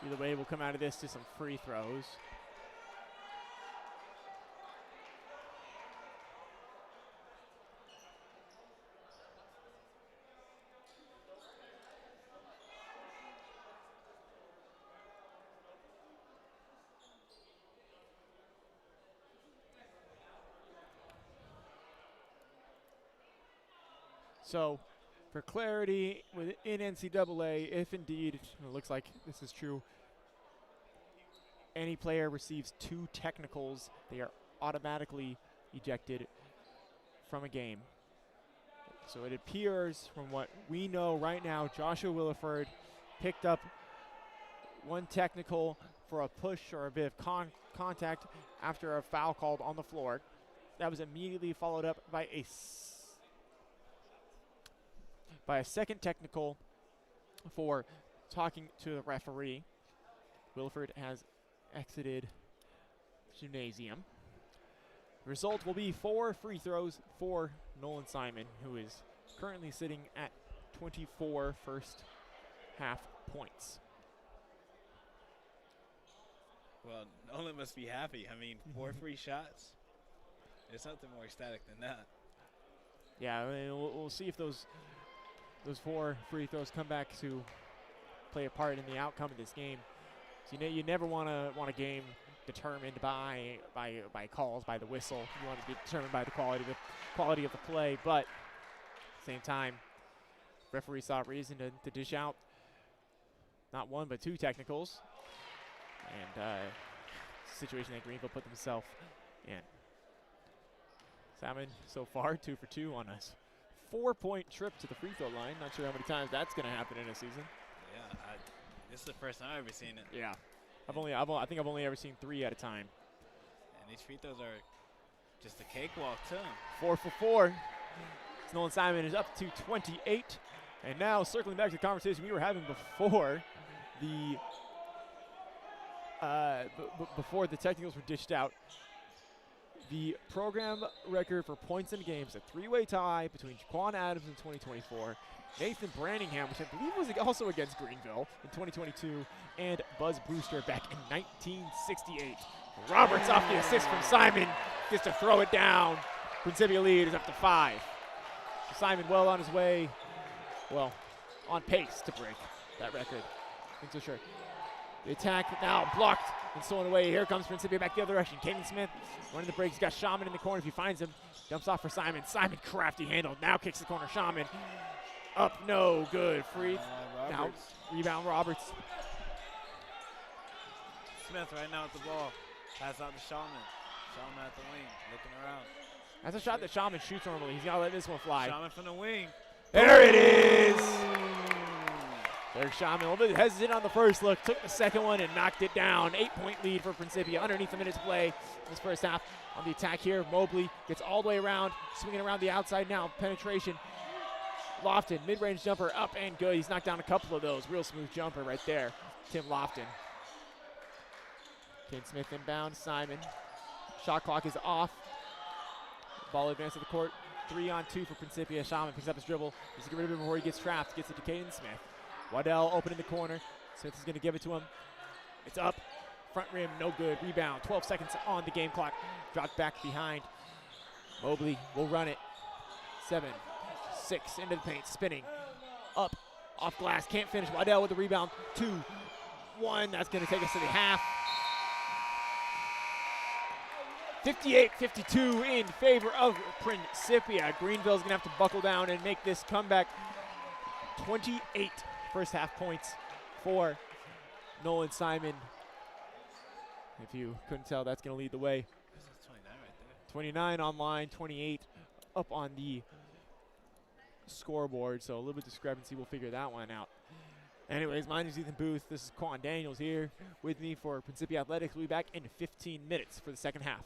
Either way, we'll come out of this to some free throws. So, for clarity, within NCAA, if indeed, it looks like this is true, any player receives 2 technicals, they are automatically ejected from a game. So it appears, from what we know right now, Joshua Williford picked up 1 technical for a push or a bit of contact after a foul called on the floor. That was immediately followed up by a second technical for talking to the referee. Wilford has exited gymnasium. The result will be 4 free throws for Nolan Simon, who is currently sitting at 24 first half points. Well, Nolan must be happy. I mean, 4 free shots. There's something more ecstatic than that. Yeah, I mean, we'll see if those 4 free throws come back to play a part in the outcome of this game. So you never want a game determined by calls, by the whistle. You want to be determined by the quality of the play. But at the same time, referee saw reason to dish out not 1 but 2 technicals, and situation that Greenville put themselves in. Salmon so far 2 for 2 on us. 4-point trip to the free throw line. Not sure how many times that's going to happen in a season. Yeah, this is the first time I've ever seen it. Yeah, I think I've only ever seen 3 at a time. And these free throws are just a cakewalk too. 4 for 4. Nolan Simon is up to 28, and now circling back to the conversation we were having before the technicals were dished out. The program record for points in games, a 3-way tie between Jaquan Adams in 2024 Nathan Branningham, which I believe was also against Greenville in 2022, and Buzz Brewster back in 1968. Roberts off the assist from Simon, gets to throw it down. Principia lead is up to 5. So Simon well on his way, well, on pace to break that record. Think so sure. The attack now blocked and stolen away. Here comes Principia back the other direction. Caden Smith running the break. He's got Shaman in the corner. If he finds him, dumps off for Simon. Simon crafty handle. Now kicks the corner. Shaman up, no good. Free. Now rebound Roberts. Smith right now with the ball. Pass out to Shaman. Shaman at the wing, looking around. That's a shot that Shaman shoots normally. He's got to let this one fly. Shaman from the wing. There it is. There's Shaman, a little bit hesitant on the first look, took the second one and knocked it down. 8-point lead for Principia, underneath a minute to play in this first half. On the attack here, Mobley gets all the way around, swinging around the outside now. Penetration, Lofton, mid-range jumper, up and good. He's knocked down a couple of those. Real smooth jumper right there, Tim Lofton. Caden Smith inbound, Simon. Shot clock is off. Ball advance to the court. 3-on-2 for Principia. Shaman picks up his dribble. He's get rid of him before he gets trapped. Gets it to Caden Smith. Waddell open in the corner. Smith is going to give it to him. It's up. Front rim, no good. Rebound. 12 seconds on the game clock. Dropped back behind. Mobley will run it. 7, 6 into the paint. Spinning. Up. Off glass. Can't finish. Waddell with the rebound. 2, 1. That's going to take us to the half. 58-52 in favor of Principia. Greenville's going to have to buckle down and make this comeback. 28 first half points for Nolan Simon. If you couldn't tell, that's going to lead the way. 29 right there. 29 online, 28 up on the scoreboard. So a little bit discrepancy. We'll figure that one out. Anyways, my name is Ethan Booth. This is Quan Daniels here with me for Principia Athletics. We'll be back in 15 minutes for the second half.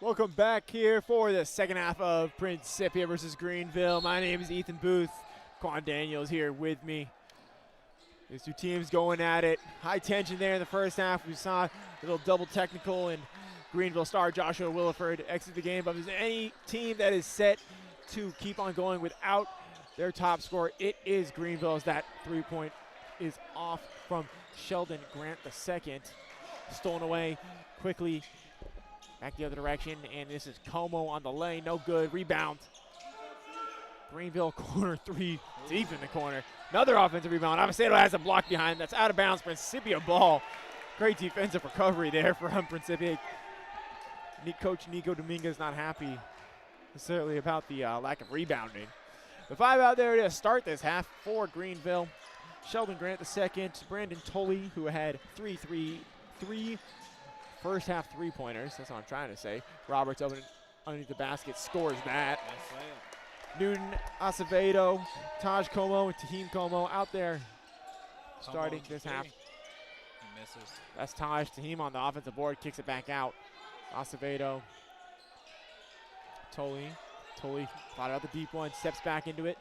Welcome back here for the second half of Principia versus Greenville. My name is Ethan Booth. Quan Daniels here with me. These two teams going at it. High tension there in the first half. We saw a little double technical and Greenville star Joshua Williford exit the game. But if there's any team that is set to keep on going without their top scorer, it is Greenville, as that 3-point is off from Sheldon Grant II. Stolen away quickly. Back the other direction, and this is Como on the lane. No good. Rebound. Greenville corner three, deep in the corner. Another offensive rebound. Avocado has a block behind. That's out of bounds. Principia ball. Great defensive recovery there from Principia. Coach Nico Dominguez not happy necessarily about the lack of rebounding. The 5 out there to start this half for Greenville. Sheldon Grant II, Brandon Tolley, who had three first half 3-pointers. That's what I'm trying to say. Roberts open underneath the basket, scores that. Newton Acevedo, Taj Como, and Tahim Como out there starting this half. He misses. That's Taj. Tahim on the offensive board, kicks it back out. Acevedo. Tolley fought out the deep one, steps back into it.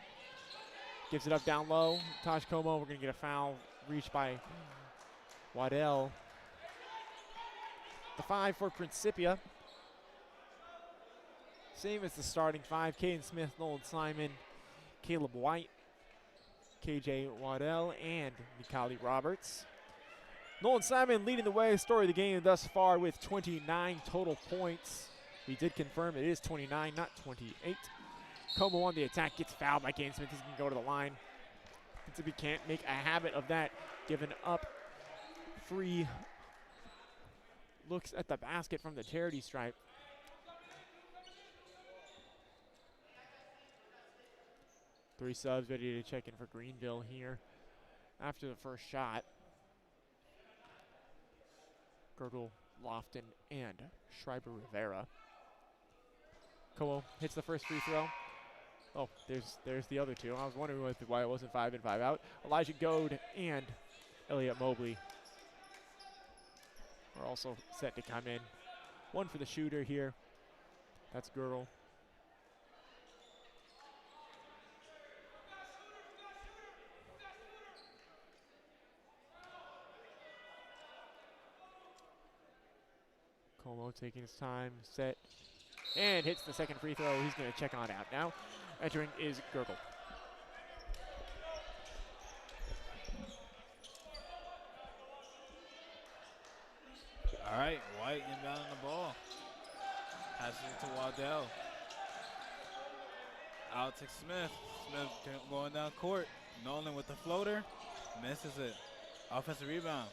Gives it up down low. Taj Como, we're going to get a foul reached by Waddell. The 5 for Principia. Same as the starting 5. Caden Smith, Nolan Simon, Caleb White, KJ Waddell, and Mikali Roberts. Nolan Simon leading the way, story of the game thus far with 29 total points. We did confirm it is 29, not 28. Como on the attack, gets fouled by Caden Smith. He's going to go to the line. Principia can't make a habit of that, giving up free looks at the basket from the charity stripe. Three subs ready to check in for Greenville here after the first shot. Girdle, Lofton, and Schreiber Rivera. Como hits the first free throw. Oh, there's the other two. I was wondering why it wasn't 5 in, 5 out. Elijah Goad and Elliot Mobley are also set to come in. One for the shooter here. That's Girdle. Como taking his time, set, and hits the second free throw. He's going to check on out now. Entering is Gurgle. All right, White inbounding the ball. Passes it to Waddell. Out to Smith. Smith going down court. Nolan with the floater. Misses it. Offensive rebound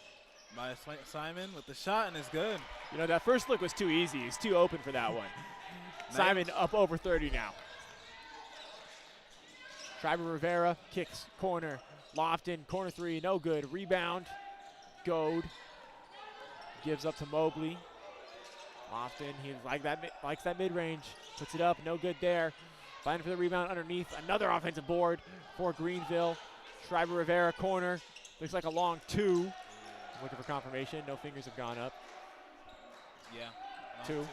by Simon with the shot, and it's good. You know, that first look was too easy. He's too open for that one. Simon up over 30 now. Schreiber Rivera kicks corner. Lofton, corner three, no good. Rebound. Goad. Gives up to Mobley. Lofton, he likes that mid-range. Puts it up, no good there. Fighting for the rebound underneath. Another offensive board for Greenville. Schreiber Rivera, corner. Looks like a long 2. Looking for confirmation. No fingers have gone up. Yeah. 2.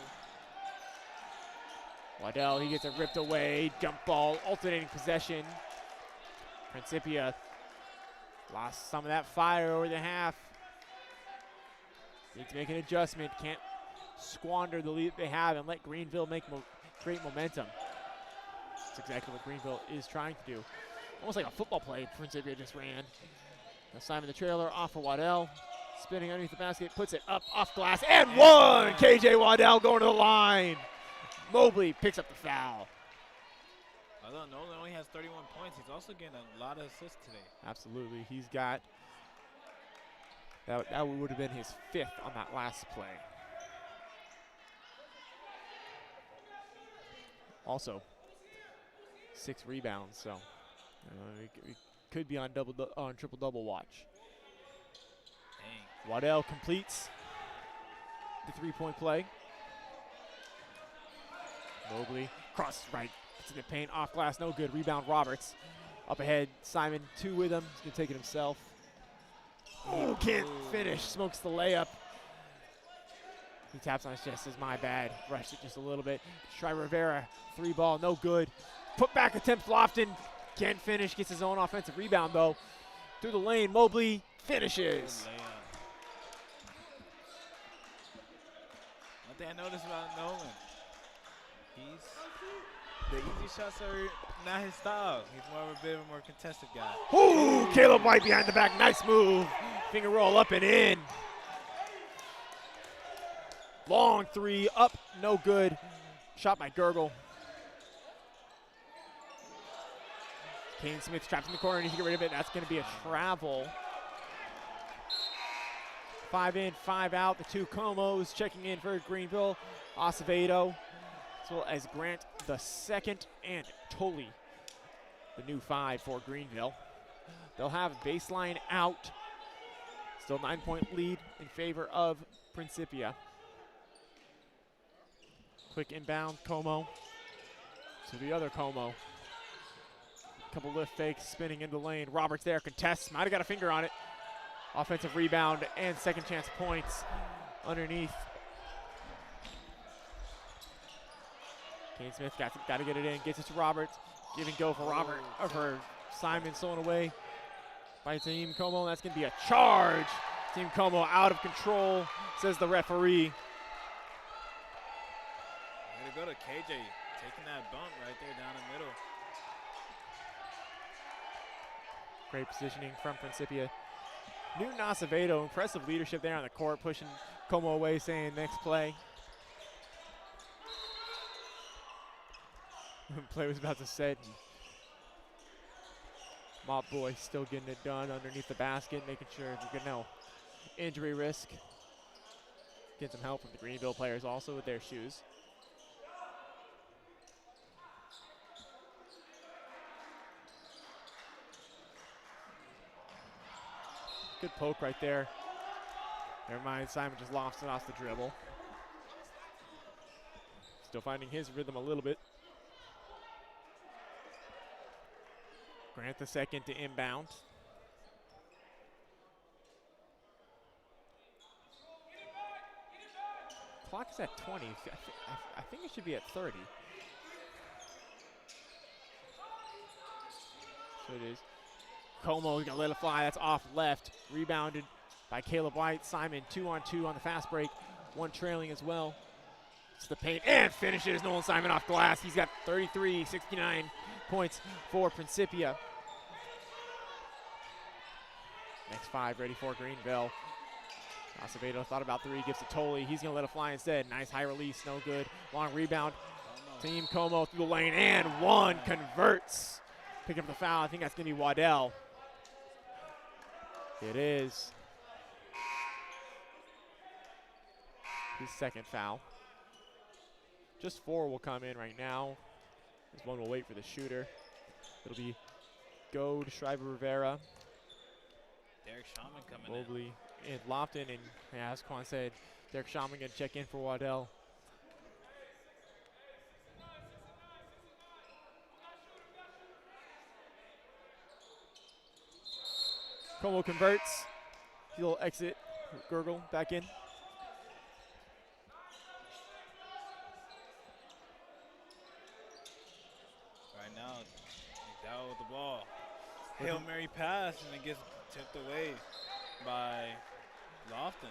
Waddell, he gets it ripped away. Jump ball, alternating possession. Principia lost some of that fire over the half. Need to make an adjustment. Can't squander the lead they have and let Greenville create momentum. That's exactly what Greenville is trying to do. Almost like a football play Principia just ran. Now Simon the trailer off for Waddell. Spinning underneath the basket, puts it up off glass, and one! KJ Waddell going to the line. Mobley picks up the foul. Although Nolan only has 31 points, he's also getting a lot of assists today. Absolutely. He's got, that would have been his 5th on that last play. Also, 6 rebounds, so we could be on triple-double watch. Dang. Waddell completes the 3-point play. Mobley, cross right to the paint, off glass, no good. Rebound Roberts. Up ahead, Simon, 2 with him. He's going to take it himself. Oh, can't finish. Smokes the layup. He taps on his chest, says, my bad. Rushed it just a little bit. Try Rivera, 3-ball, no good. Put back attempt, Lofton. Can't finish, gets his own offensive rebound though. Through the lane, Mobley finishes. One thing I noticed about Nolan, the easy shots are not his style. He's more of a bit of a more contested guy. Ooh, Caleb White behind the back, nice move. Finger roll up and in. Long 3, up, no good. Shot by Gurgle. Kane Smith trapped in the corner, needs to get rid of it. That's going to be a travel. 5 in, 5 out. The 2 Comos checking in for Greenville. Acevedo, as well as Grant the second, and Tolley, the new 5 for Greenville. They'll have baseline out. Still 9-point lead in favor of Principia. Quick inbound, Como to the other Como. Couple lift fakes, spinning into the lane. Roberts there, contests, might have got a finger on it. Offensive rebound and second chance points underneath. Kane Smith got to get it in, gets it to Roberts. Give and go for Simon, stolen away by Team Como. That's going to be a charge. Team Como out of control, says the referee. Way to go to KJ, taking that bump right there down the middle. Great positioning from Principia. Newton Acevedo, impressive leadership there on the court, pushing Como away, saying next play. Play was about to set. Mop Boy still getting it done underneath the basket, making sure we get no injury risk. Get some help from the Greenville players also with their shoes. Good poke right there. Never mind, Simon just lofts it off the dribble. Still finding his rhythm a little bit. Grant the second to inbound. Clock is at 20. I think it should be at 30. So it is. Como gonna let it fly. That's off left. Rebounded by Caleb White. Simon 2-on-2 on the fast break. One trailing as well. It's the paint and finishes. Nolan Simon off glass. He's got 33, 69 points for Principia. Next 5 ready for Greenville. Acevedo thought about 3, gives to Tolley. He's gonna let it fly instead. Nice high release, no good. Long rebound. Team Como through the lane and one converts. Picking up the foul. I think that's gonna be Waddell. It is. His second foul. Just 4 will come in right now. This one will wait for the shooter. It'll be Goad, Shriver Rivera. Derek Shaman coming Mobley and Lofton, and yeah, as Quan said, Derek Shaman gonna check in for Waddell. Como converts. He'll exit. Gurgle back in. Right now, McDowell with the ball. Hail Mary pass, and it gets tipped away by Lofton.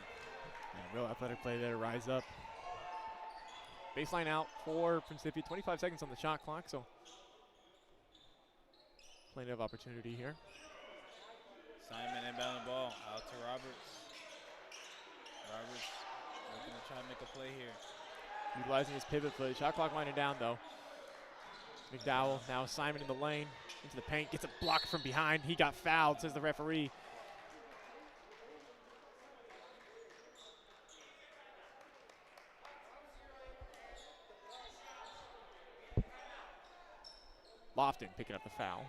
Yeah, real athletic play there, rise up. Baseline out for Principia. 25 seconds on the shot clock, so plenty of opportunity here. Simon inbound the ball, out to Roberts. Roberts looking to try and make a play here. Utilizing his pivot foot. Shot clock winding down though. McDowell, now Simon in the lane, into the paint, gets a block from behind. He got fouled, says the referee. Lofton picking up the foul.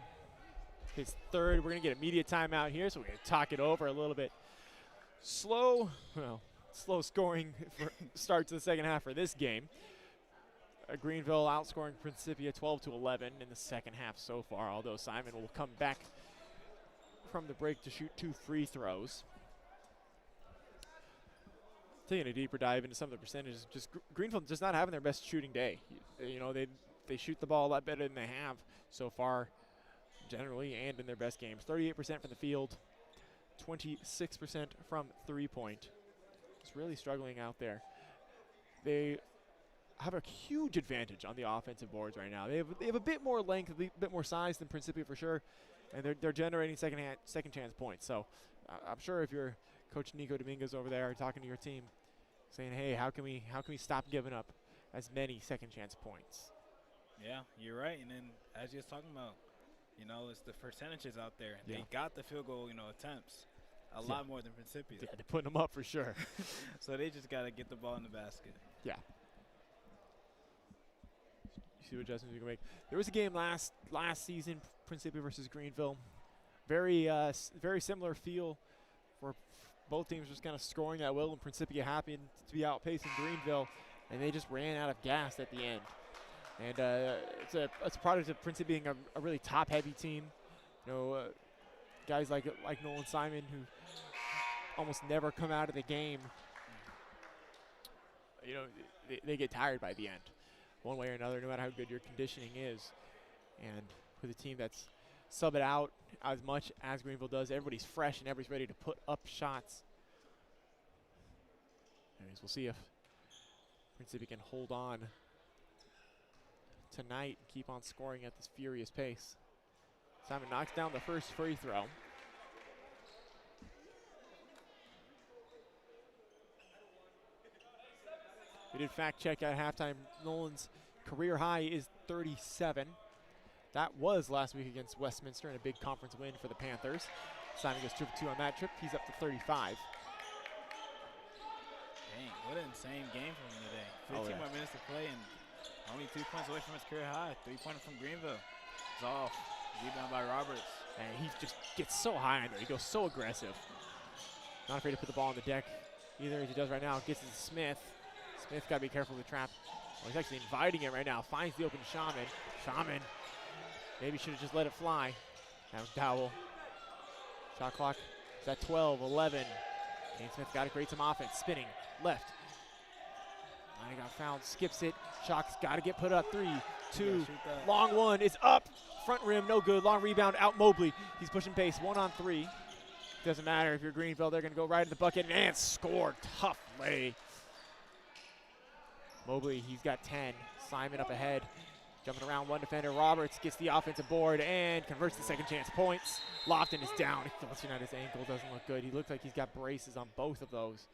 His third. We're going to get immediate timeout here, so we're going to talk it over a little bit. Slow scoring for start to the second half for this game. Greenville outscoring Principia 12-11 in the second half so far, although Simon will come back from the break to shoot 2 free throws. taking a deeper dive into some of the percentages, just Greenville just not having their best shooting day. You know, they shoot the ball a lot better than they have so far, generally, and in their best games. 38% from the field, 26% from three-point. Just really struggling out there. They have a huge advantage on the offensive boards right now. They have a bit more length, a bit more size than Principia for sure, and they're generating second chance points. So I'm sure if you're Coach Nico Dominguez over there talking to your team, saying, hey, how can we stop giving up as many second chance points? Yeah, you're right. And then as you was talking about, you know, it's the percentages out there. Yeah. They got the field goal, you know, attempts a lot more than Principia. Yeah, they're putting them up for sure. So they just got to get the ball in the basket. Yeah. You see what adjustments we can make. There was a game last season, Principia versus Greenville. Very similar feel for both teams just kind of scoring at will, and Principia happened to be outpacing Greenville, and they just ran out of gas at the end. And it's a product of Principia being a really top-heavy team. You know, guys like Nolan Simon, who almost never come out of the game. You know, they get tired by the end, one way or another, no matter how good your conditioning is. And with a team that's sub it out as much as Greenville does, everybody's fresh and everybody's ready to put up shots. Anyways, we'll see if Principia can hold on tonight and keep on scoring at this furious pace. Simon knocks down the first free throw. We did fact check at halftime. Nolan's career high is 37. That was last week against Westminster in a big conference win for the Panthers. Simon goes 2 for 2 on that trip. He's up to 35. Dang, what an insane game from him today. 15 more minutes to play and only 2 points away from his career high. 3-pointer from Greenville. It's off. Rebound by Roberts. And he just gets so high under. He goes so aggressive. Not afraid to put the ball on the deck either, as he does right now. Gets it to Smith. Smith got to be careful of the trap. Well, he's actually inviting it right now. Finds the open Shaman. Shaman maybe should have just let it fly. Now Dowell. Shot clock is at 12, 11. Kane Smith got to create some offense. Spinning left. He got fouled, skips it. Shock's got to get put up. 3, 2, long one is up. Front rim, no good. Long rebound out Mobley. He's pushing pace, 1 on 3. Doesn't matter if you're Greenville, they're going to go right in the bucket and score. Tough lay. Mobley, he's got 10. Simon up ahead. Jumping around one defender. Roberts gets the offensive board and converts the second chance points. Lofton is down. He's clutching at his ankle. Doesn't look good. He looks like he's got braces on both of those.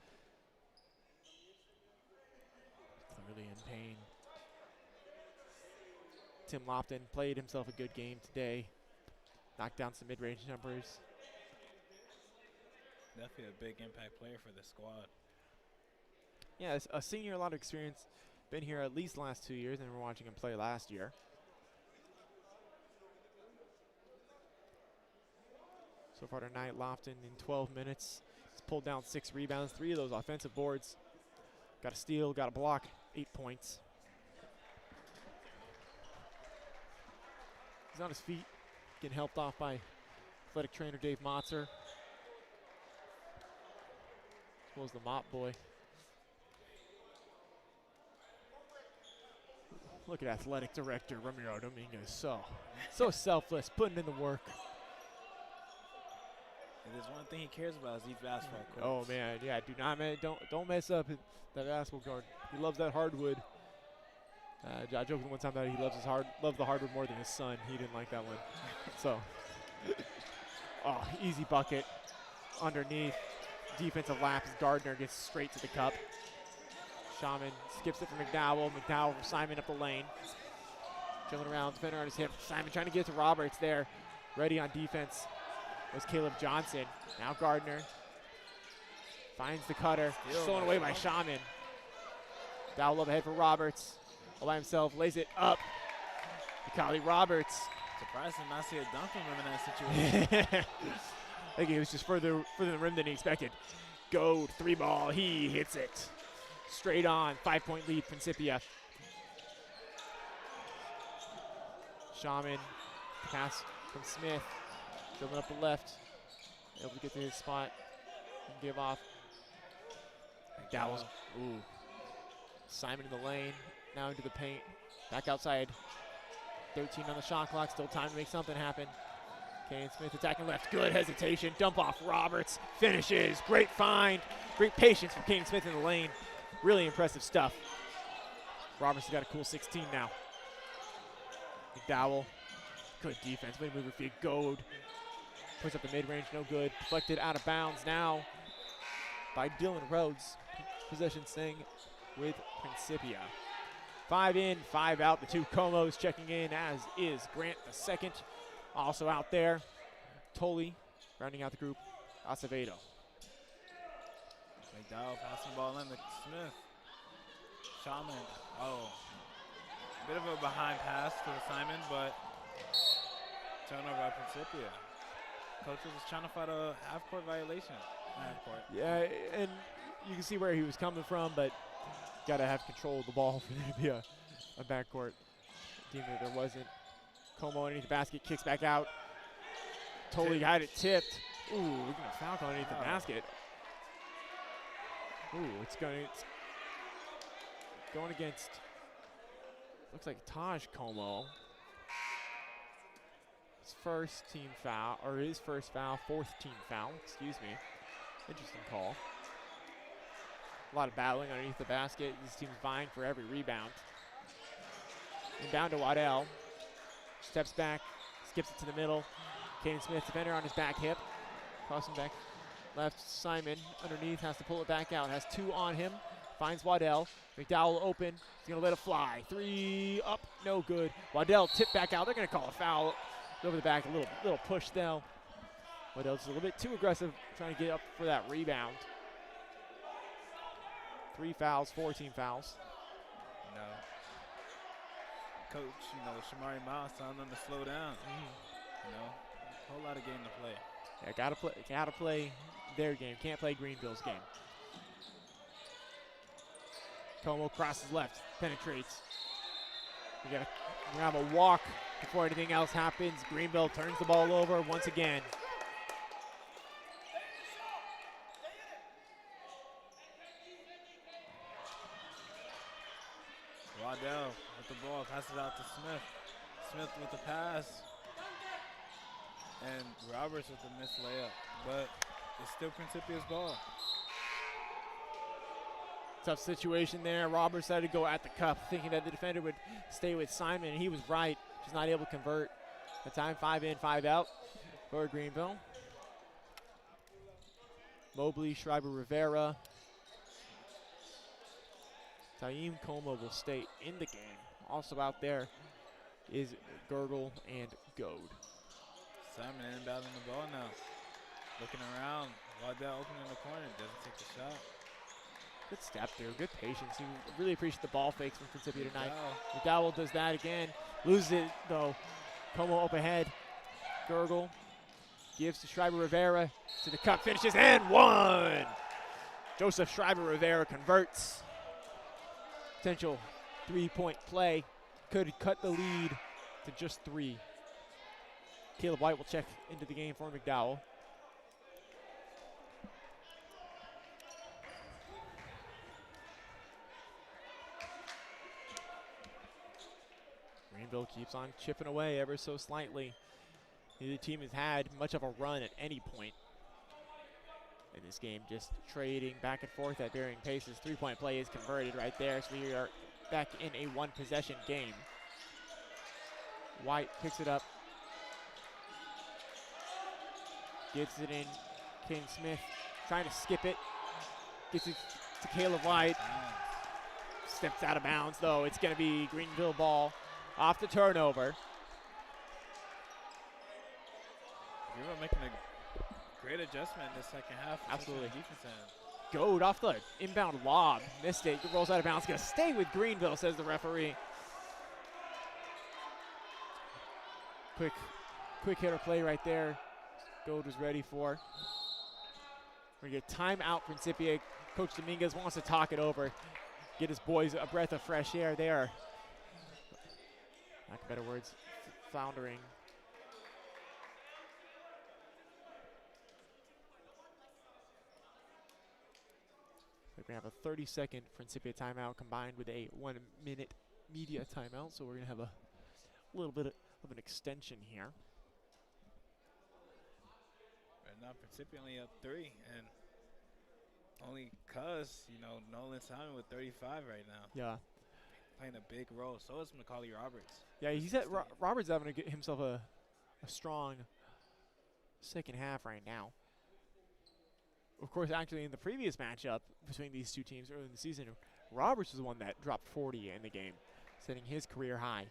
Clearly in pain. Tim Lofton played himself a good game today. Knocked down some mid-range numbers. Definitely a big impact player for the squad. Yeah, a senior, a lot of experience. Been here at least the last 2 years, and we're watching him play last year. So far tonight, Lofton in 12 minutes. He's pulled down 6 rebounds, 3 of those offensive boards. Got a steal, got a block, 8 points. He's on his feet, getting helped off by athletic trainer Dave Motzer, as well as the mop boy. Look at athletic director Ramiro Dominguez, so selfless, putting in the work. And there's one thing he cares about is these basketball courts. Oh man, yeah, don't mess up that basketball court. He loves that hardwood. I joked one time that he loves the hardwood more than his son. He didn't like that one. So, easy bucket underneath. Defensive lapse. Gardner gets straight to the cup. Shaman skips it for McDowell. McDowell from Simon up the lane. Dribbling around, defender on his hip. Simon trying to get to Roberts there. Ready on defense was Caleb Johnson. Now Gardner finds the cutter. Stolen away by Shaman. Dowell up ahead for Roberts. All by himself, lays it up. Mikali Roberts. Surprised to not see a dunk from him in that situation. I think he was just further the rim than he expected. Go, 3 ball, he hits it. Straight on, 5-point lead, Principia. Shaman, pass from Smith. Dribbling up the left. Able to get to his spot and give off. McDowell's, ooh. Simon in the lane, now into the paint. Back outside. 13 on the shot clock, still time to make something happen. Kane Smith attacking left, good hesitation. Dump off Roberts, finishes, great find. Great patience from Kane Smith in the lane. Really impressive stuff. Roberts has got a cool 16 now. McDowell, good defense, way to move her feet. Goad puts up the mid-range, no good. Deflected out of bounds now by Dylan Rhodes. Possession staying with Principia. 5 in, 5 out. The two Comos checking in, as is Grant the second. Also out there, Tolley rounding out the group, Acevedo. McDowell passing the ball in to Smith. Shaman, bit of a behind pass to Simon, but turnover by Principia. Coach was just trying to fight a half-court violation. Half-court. Yeah, and you can see where he was coming from, but got to have control of the ball for there to be a backcourt. Team that there wasn't. Como underneath the basket, kicks back out. Totally got it tipped. Ooh, we're going to foul call underneath the basket. Ooh, it's going against, looks like Taj Como. His first team foul, or his first foul, fourth team foul, excuse me. Interesting call. A lot of battling underneath the basket. This team's vying for every rebound. Inbound to Waddell. Steps back, skips it to the middle. Caden Smith, defender on his back hip. Crossing back left, Simon underneath, has to pull it back out. Has 2 on him, finds Waddell. McDowell open, he's gonna let it fly. 3 up, no good. Waddell tipped back out, they're gonna call a foul. Over the back, a little push though. Waddell's a little bit too aggressive, trying to get up for that rebound. 3 fouls, 14 fouls. No. Coach, Shamari Miles telling them to slow down. A whole lot of game to play. Yeah, gotta play their game. Can't play Greenville's game. Como crosses left, penetrates. We're gonna have a walk before anything else happens. Greenville turns the ball over once again. Waddell with the ball, passes out to Smith. Smith with the pass. And Roberts with the missed layup. But it's still Principia's ball. Tough situation there. Roberts had to go at the cup, thinking that the defender would stay with Simon, and he was right. Just not able to convert. The time 5 in, 5 out for Greenville. Mobley, Schreiber, Rivera. Taim Como will stay in the game. Also out there is Gurgle and Goad. Simon inbounding the ball now. Looking around. Waddell opening the corner. Doesn't take the shot. Good step there. Good patience. You really appreciate the ball fakes from Principia tonight. McDowell does that again. Loses it though. Como up ahead. Gurgle gives to Schreiber Rivera. To the cup. Finishes and 1. Joseph Schreiber Rivera converts. Potential 3-point play. Could cut the lead to just 3. Caleb White will check into the game for McDowell. Greenville keeps on chipping away ever so slightly. Neither team has had much of a run at any point in this game, just trading back and forth at varying paces. 3-point play is converted right there, so we are back in a 1-possession game. White picks it up. Gets it in. King Smith trying to skip it. Gets it to Caleb White. Steps out of bounds though. It's going to be Greenville ball off the turnover. Greenville making a great adjustment in the second half. Absolutely. Defense end. Goad off the inbound lob. Missed it. Rolls out of bounds. Going to stay with Greenville, says the referee. Quick hitter play right there. Goad was ready for. We're going to get timeout Principia. Coach Dominguez wants to talk it over. Get his boys a breath of fresh air. They are, lack of better words, floundering. We're going to have a 30-second Principia timeout combined with a 1-minute media timeout, so we're going to have a little bit of an extension here. Right now, Principia only up 3, and only cuz, Nolan Simon with 35 right now. Yeah. Playing a big role. So is Macaulay Roberts. Yeah, he's Roberts having to get himself a strong second half right now. Of course, actually, in the previous matchup between these two teams early in the season, Roberts was the one that dropped 40 in the game, setting his career high.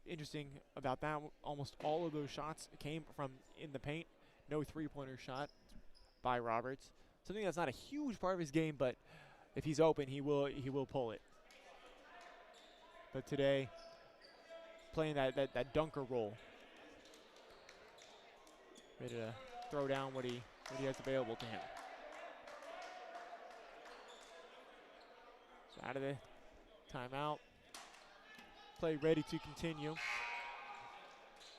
Interesting about that, almost all of those shots came from in the paint. No three-pointer shot by Roberts. Something that's not a huge part of his game, but if he's open, he will pull it. But today, playing that dunker role, ready to throw down what he has available to him. So out of the timeout. Play ready to continue.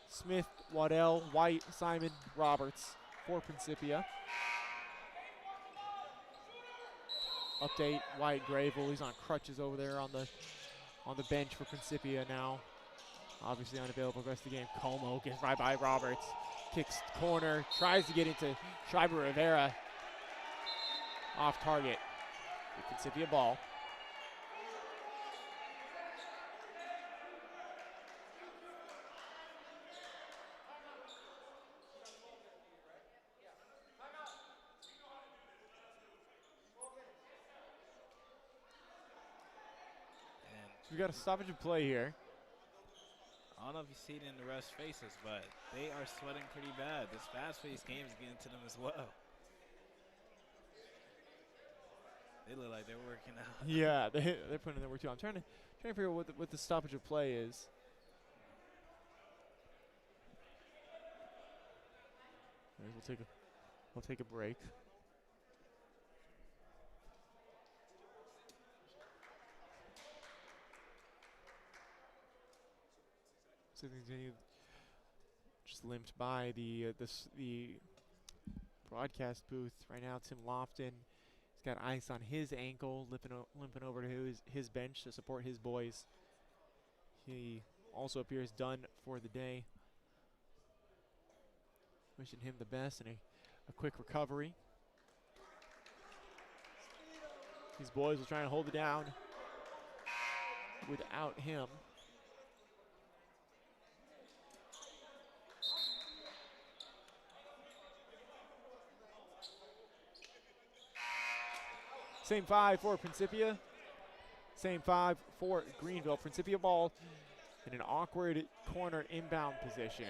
Smith, Waddell, White, Simon, Roberts for Principia. Update, White, Greenville, he's on crutches over there on the bench for Principia now. Obviously unavailable the rest of the game. Como gets right by Roberts. Kicks corner, tries to get into Schreiber Rivera. Off target. The Principia ball. We got a stoppage of play here. I don't know if you see it in the refs' faces, but they are sweating pretty bad. This fast-paced game is getting to them as well. They look like they're working out. Yeah, they're putting in their work too. I'm trying to figure out what the stoppage of play is. We'll take a break. So continue. Just limped by the broadcast booth right now. Tim Lofton, he's got ice on his ankle, limping over to his bench to support his boys. He also appears done for the day. Wishing him the best and a quick recovery. These boys will try and hold it down without him. Same 5 for Principia. Same 5 for Greenville. Principia ball in an awkward corner inbound position.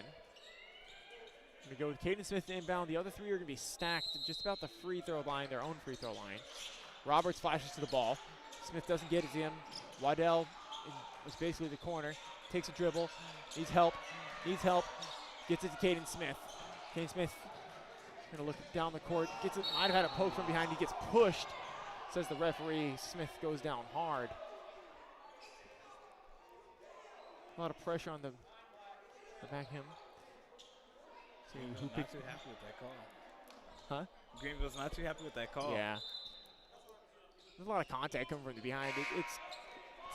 Going to go with Caden Smith to inbound. The other 3 are going to be stacked just about the free throw line, their own free throw line. Roberts flashes to the ball. Smith doesn't get it to him. Waddell was basically the corner. Takes a dribble. Needs help. Gets it to Caden Smith. Caden Smith going to look down the court. Gets it. Might have had a poke from behind. He gets pushed. Says the referee. Smith goes down hard. A lot of pressure on the back of him. Greenville's not too happy with that call. Huh? Greenville's not too happy with that call. Yeah. There's a lot of contact coming from the behind. It's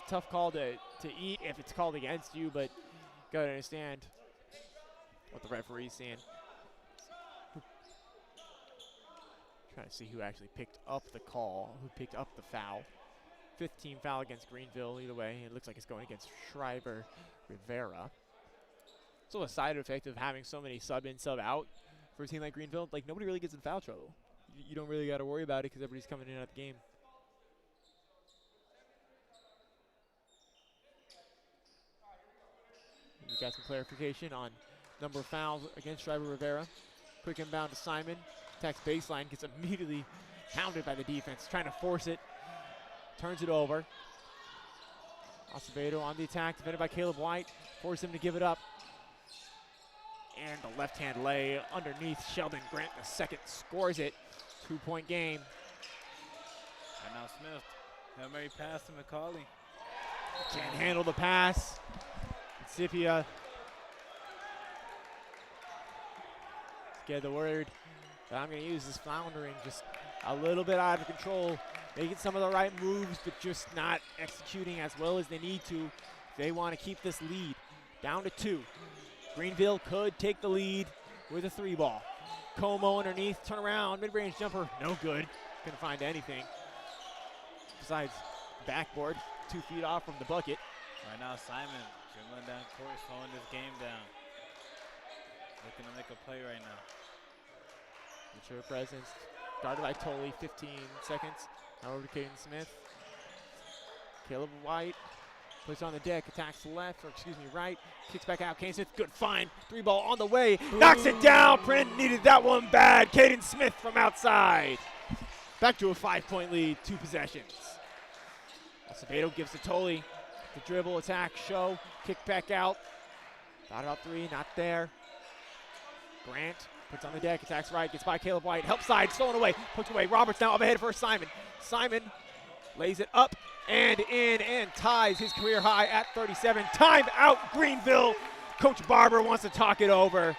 a tough call to eat if it's called against you, but you gotta understand what the referee's seeing. Trying to see who actually picked up the call, who picked up the foul. 15 foul against Greenville. Either way, it looks like it's going against Schreiber Rivera. So a side effect of having so many sub in, sub out for a team like Greenville, like nobody really gets in foul trouble. You don't really got to worry about it because everybody's coming in at the game. We got some clarification on number of fouls against Schreiber Rivera. Quick inbound to Simon. Attacks baseline, gets immediately pounded by the defense. Trying to force it. Turns it over. Acevedo on the attack, defended by Caleb White. Force him to give it up. And the left-hand lay underneath Sheldon Grant. The second scores it. 2-point game. And now Smith. Hail Mary pass to Macaulay. Can't handle the pass. Principia. Get the word that I'm going to use is floundering. Just a little bit out of control, making some of the right moves, but just not executing as well as they need to if they want to keep this lead. Down to 2. Greenville could take the lead with a 3 ball. Como underneath, turn around, mid-range jumper, no good. Couldn't find anything besides backboard, 2 feet off from the bucket. Right now, Simon dribbling down court, slowing this game down. Looking to make a play right now. Mature presence, guarded by Tolley, 15 seconds. Now over to Caden Smith. Caleb White puts on the deck, attacks left, or excuse me, right. Kicks back out, Caden Smith, good find. 3 ball on the way, knocks it down. Print needed that one bad. Caden Smith from outside. Back to a 5-point lead, 2 possessions. Acevedo gives to Tolley. The dribble, attack, show, kick back out. Thought about 3, not there. Grant puts on the deck, attacks right, gets by Caleb White, help side, stolen away, poked away. Roberts now up ahead for Simon. Simon lays it up and in and ties his career high at 37. Time out, Greenville. Coach Barber wants to talk it over.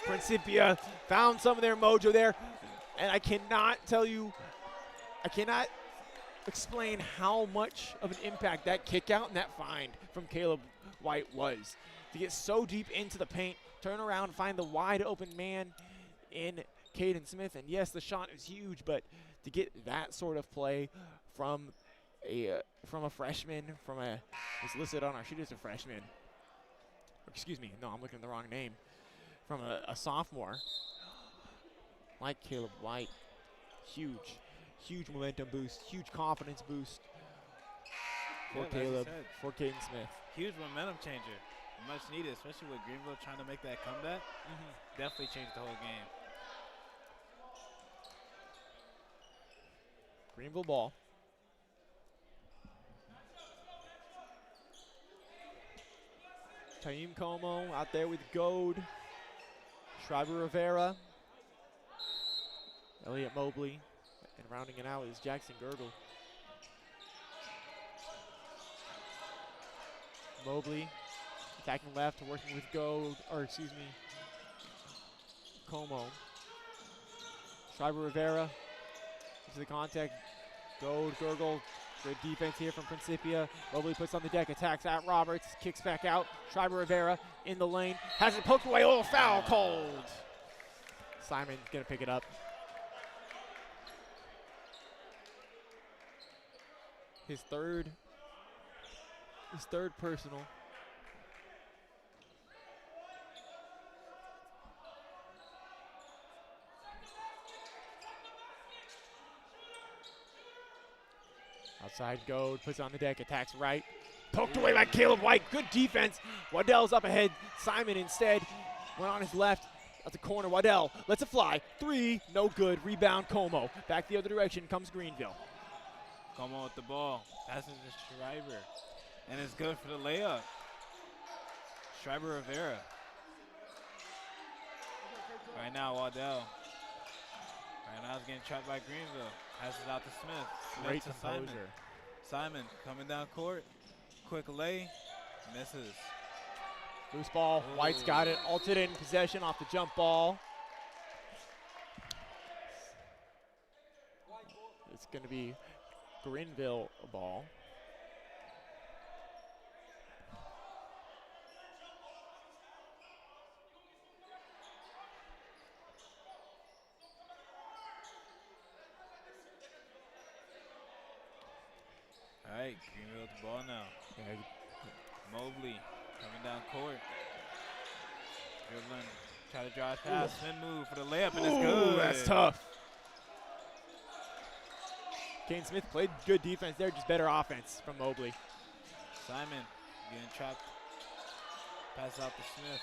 Principia found some of their mojo there, and I cannot explain how much of an impact that kick out and that find from Caleb White was. To get so deep into the paint, turn around, find the wide open man in Caden Smith. And yes, the shot is huge, but to get that sort of play from a freshman, it's listed on our sheet as a freshman. Excuse me, no, I'm looking at the wrong name. From a sophomore, like Caleb White, huge momentum boost, huge confidence boost for Caleb, for Caden Smith. Huge momentum changer. Much needed, especially with Greenville trying to make that comeback. Definitely changed the whole game. Greenville ball. Taim Como out there with Goad. Schreiber Rivera. Elliott Mobley. And rounding it out is Jackson Gergel. Mobley attacking left, working with Como. Schreiber Rivera into the contact. Goad, Gergel. Good defense here from Principia. Mobley puts on the deck, attacks at Roberts, kicks back out. Schreiber Rivera in the lane, has it poked away. Oh, foul called. Simon's gonna pick it up. His third personal. Outside Goad, puts on the deck, attacks right. Poked away by Caleb White, good defense. Waddell's up ahead, Simon instead went on his left. At the corner, Waddell lets it fly. 3, no good, rebound Como. Back the other direction comes Greenville. Como with the ball, passes to Schreiber, and it's good for the layup. Schreiber Rivera. Right now, Waddell. Right now, he's getting trapped by Greenville. Passes out to Smith. Great to composure. Simon coming down court. Quick lay, misses. Loose ball, Ooh. White's got it, altered in possession off the jump ball. It's gonna be Greenville ball. All right, Greenville with the ball now. Yeah. Mobley coming down court. Dribbling, try to drive past, spin move for the layup, and it's good. That's tough. Caden Smith played good defense there, just better offense from Mobley. Simon getting trapped. Pass out to Smith.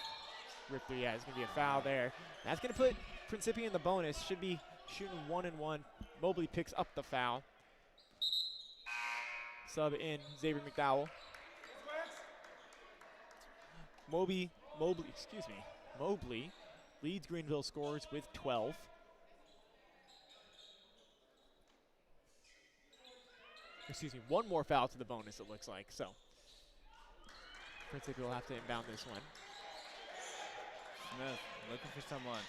Ripley, yeah, it's going to be a foul there. That's going to put Principia in the bonus. Should be shooting 1-and-1. Mobley picks up the foul. Sub in Xavier McDowell. Mobley leads Greenville scores with 12. Excuse me, one more foul to the bonus, it looks like. So Principia will have to inbound this one. Smith looking for someone.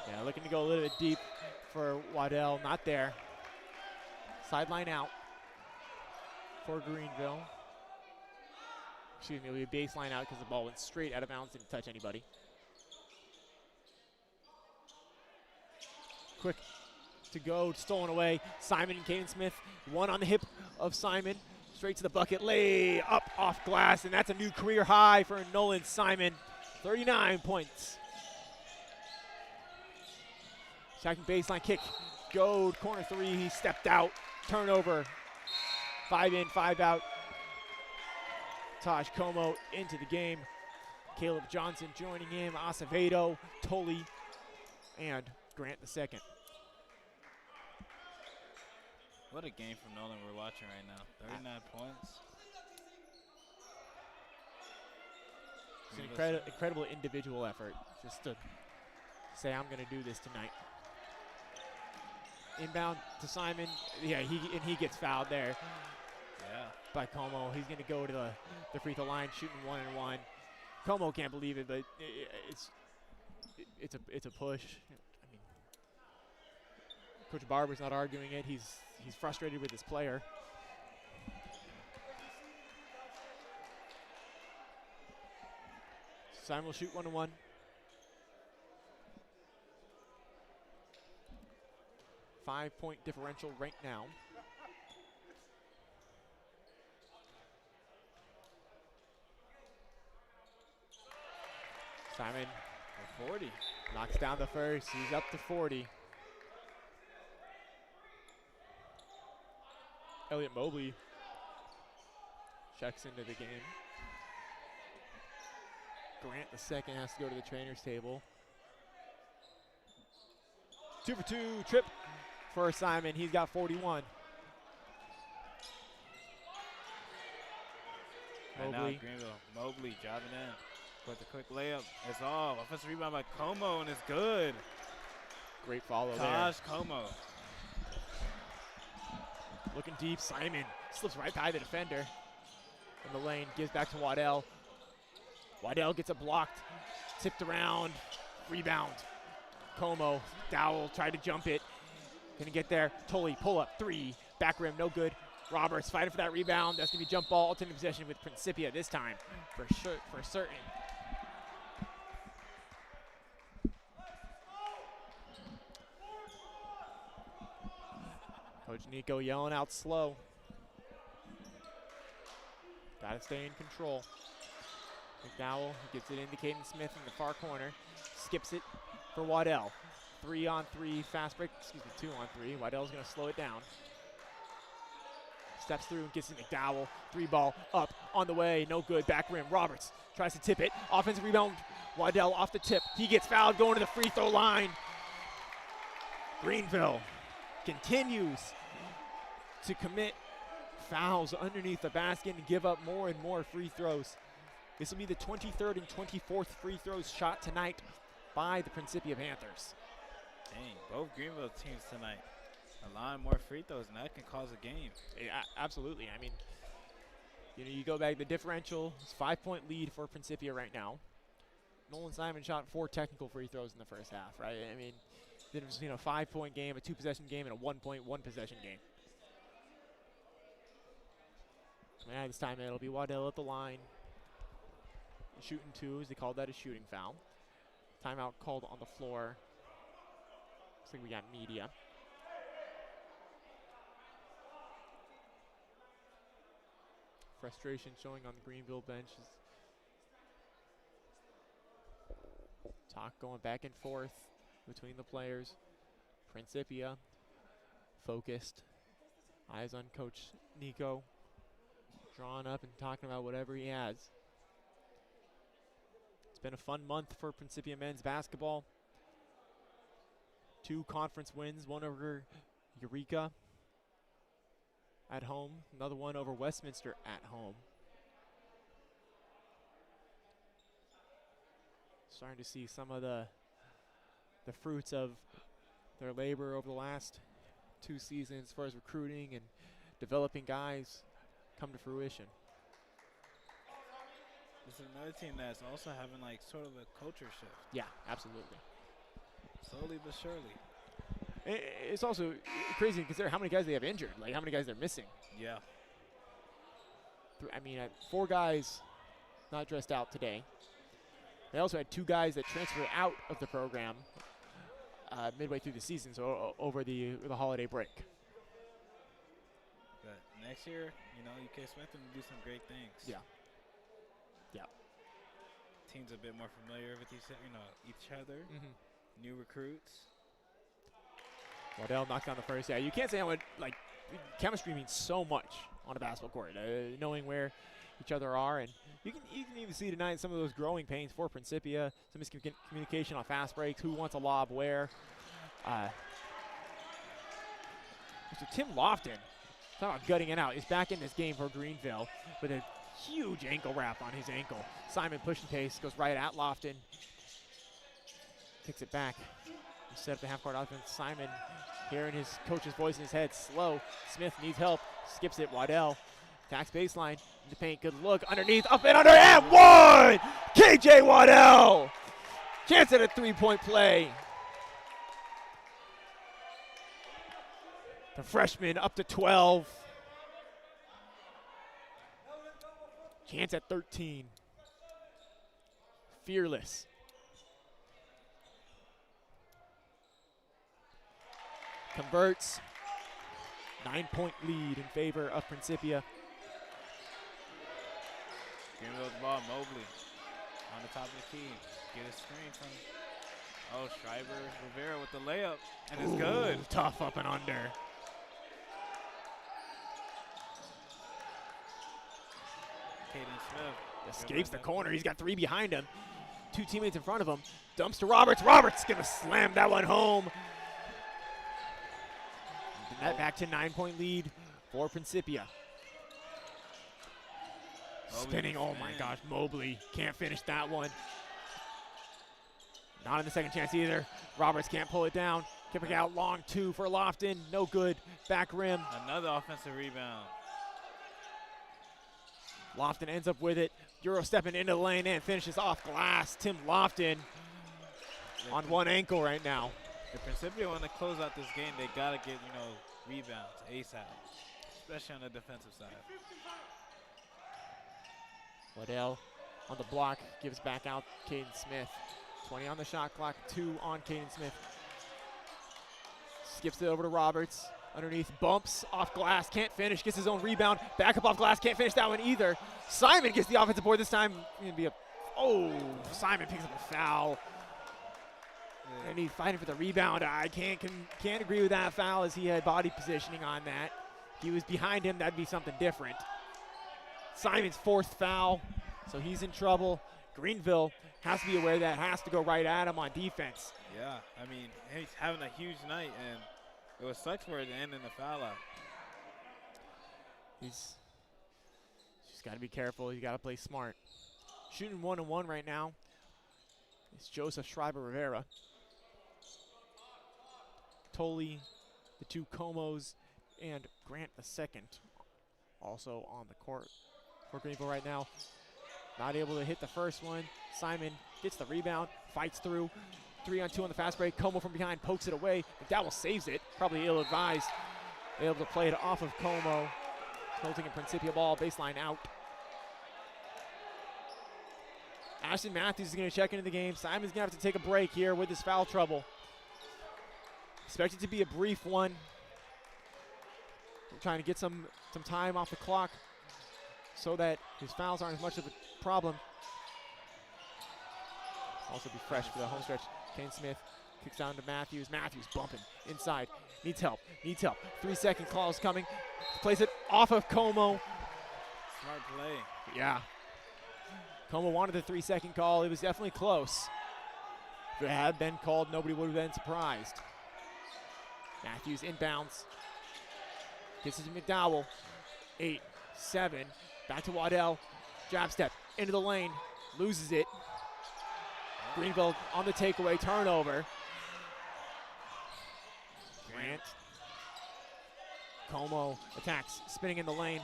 Yeah, looking to go a little bit deep. for Waddell, not there. Sideline out for Greenville. Excuse me, it'll be a baseline out because the ball went straight out of bounds, didn't touch anybody. Quick to go, stolen away. Simon and Caden Smith, one on the hip of Simon. Straight to the bucket, lay up off glass, and that's a new career high for Nolan Simon. 39 points. Second baseline kick, go corner three, he stepped out, turnover. 5 in, 5 out. Taj Como into the game. Caleb Johnson joining him, Acevedo, Tully, and Grant the second. What a game from Nolan we're watching right now. 39 points. It's an incredible individual effort just to say, I'm going to do this tonight. Inbound to Simon. Yeah, he gets fouled there. Yeah. By Como. He's going to go to the free throw line, shooting 1-and-1. Como can't believe it, but it's a push. I mean, Coach Barber's not arguing it. He's frustrated with his player. Simon will shoot 1-and-1. Five-point differential right now. Simon, 40, knocks down the first. He's up to 40. Elliot Mobley checks into the game. Grant the second has to go to the trainer's table. 2 for 2 trip for Simon. He's got 41. Right now, Greenville. Mobley driving in with a quick layup. It's all. Offensive rebound by Como, and it's good. Great follow there. Taj Como. Looking deep. Simon slips right by the defender in the lane. Gives back to Waddell. Waddell gets it blocked. Tipped around. Rebound. Como. Dowell tried to jump it. Gonna get there. Tully, pull up. 3. Back rim, no good. Roberts fighting for that rebound. That's gonna be jump ball. Alternate possession with Principia this time. For certain. Coach Nico yelling out slow. Gotta stay in control. McDowell gets it into Caden Smith in the far corner. Skips it for Waddell. 3-on-3 fast break, 2-on-3. Waddell's gonna slow it down. Steps through and gets it to McDowell. 3-ball up on the way, no good. Back rim, Roberts tries to tip it. Offensive rebound, Waddell off the tip. He gets fouled going to the free throw line. Greenville continues to commit fouls underneath the basket and give up more and more free throws. This will be the 23rd and 24th free throws shot tonight by the Principia Panthers. Dang, both Greenville teams tonight allowing more free throws, and that can cause a game. Yeah, absolutely. I mean, you go back, the differential is 5-point lead for Principia right now. Nolan Simon shot 4 technical free throws in the first half, right? I mean, then it was, a 5-point game, a 2-possession game, and a 1-possession game. Yeah, this time it'll be Waddell at the line. Shooting 2, as they called that a shooting foul. Timeout called on the floor. Looks like we got media. Frustration showing on the Greenville bench. Talk going back and forth between the players. Principia focused. Eyes on Coach Nico. Drawing up and talking about whatever he has. It's been a fun month for Principia men's basketball. 2 conference wins, one over Eureka at home, another one over Westminster at home. Starting to see some of the fruits of their labor over the last 2 seasons as far as recruiting and developing guys come to fruition. It's another team that's also having sort of a culture shift. Yeah, absolutely. Slowly but surely. It's also crazy to consider how many guys they have injured, like how many guys they're missing. Yeah. I mean, 4 guys not dressed out today. They also had 2 guys that transferred out of the program midway through the season, so over the holiday break. But next year, you know, you can expect them to do some great things. Yeah. Yeah. Teams a bit more familiar with each other. Mm-hmm. New recruits. Waddell knocked down the first. Yeah, you can't say how much, like, chemistry means so much on a basketball court. Knowing where each other are, and you can even see tonight some of those growing pains for Principia, some miscommunication on fast breaks, who wants a lob where. Mr. Tim Lofton, talking about gutting it out, is back in this game for Greenville with a huge ankle wrap on his ankle. Simon pushing pace, goes right at Lofton, kicks it back. Set up the half-court offense. Simon hearing his coach's voice in his head, slow. Smith needs help, skips it. Waddell attacks baseline, in the paint, good look, underneath, up and under, and one! KJ Waddell! Chance at a 3-point play. The freshman up to 12. Chance at 13. Fearless. Converts. 9-point lead in favor of Principia. Greenville's ball, Mobley on the top of the key. Get a screen from, Schreiber Rivera with the layup, and it's good. Tough up and under. Caden Smith. Escapes the corner. He's got 3 behind him. 2 teammates in front of him. Dumps to Roberts. Roberts going to slam that one home. And that back to 9-point lead for Principia. Spinning, oh my gosh, Mobley can't finish that one. Not in the second chance either. Roberts can't pull it down. Kicking out long 2 for Lofton, no good. Back rim. Another offensive rebound. Lofton ends up with it. Euro stepping into the lane and finishes off glass. Tim Lofton on one ankle right now. If Principia want to close out this game, they got to get, rebounds ASAP, especially on the defensive side. Waddell on the block, gives back out Caden Smith. 20 on the shot clock, 2 on Caden Smith. Skips it over to Roberts. Underneath, bumps off glass, can't finish, gets his own rebound. Back up off glass, can't finish that one either. Simon gets the offensive board this time. Simon picks up a foul. And he's fighting for the rebound. I can't agree with that foul as he had body positioning on that. If he was behind him, that'd be something different. Simon's 4th foul, so he's in trouble. Greenville has to be aware that has to go right at him on defense. Yeah, I mean, he's having a huge night, and it was sucks for it to end in the foul out. He's just got to be careful. You got to play smart. Shooting 1-1 right now. It's Joseph Schreiber Rivera. Tolley, the 2 Comos, and Grant the second also on the court for Greenville right now. Not able to hit the first one. Simon gets the rebound, fights through. 3-on-2 on the fast break. Como from behind pokes it away. McDowell saves it. Probably ill-advised. Able to play it off of Como. Tilting in Principia ball. Baseline out. Ashton Matthews is going to check into the game. Simon's going to have to take a break here with his foul trouble. Expect it to be a brief one. We're trying to get some time off the clock so that his fouls aren't as much of a problem. Also be fresh for the home stretch. Kane Smith kicks down to Matthews. Matthews bumping inside. Needs help. 3-second call is coming. Plays it off of Como. Smart play. Yeah. Como wanted the 3-second call. It was definitely close. If it had been called, nobody would have been surprised. Matthews inbounds. Gets it to McDowell. 8, 7. Back to Waddell. Jab step into the lane. Loses it. Greenville on the takeaway. Turnover. Grant. Como attacks. Spinning in the lane.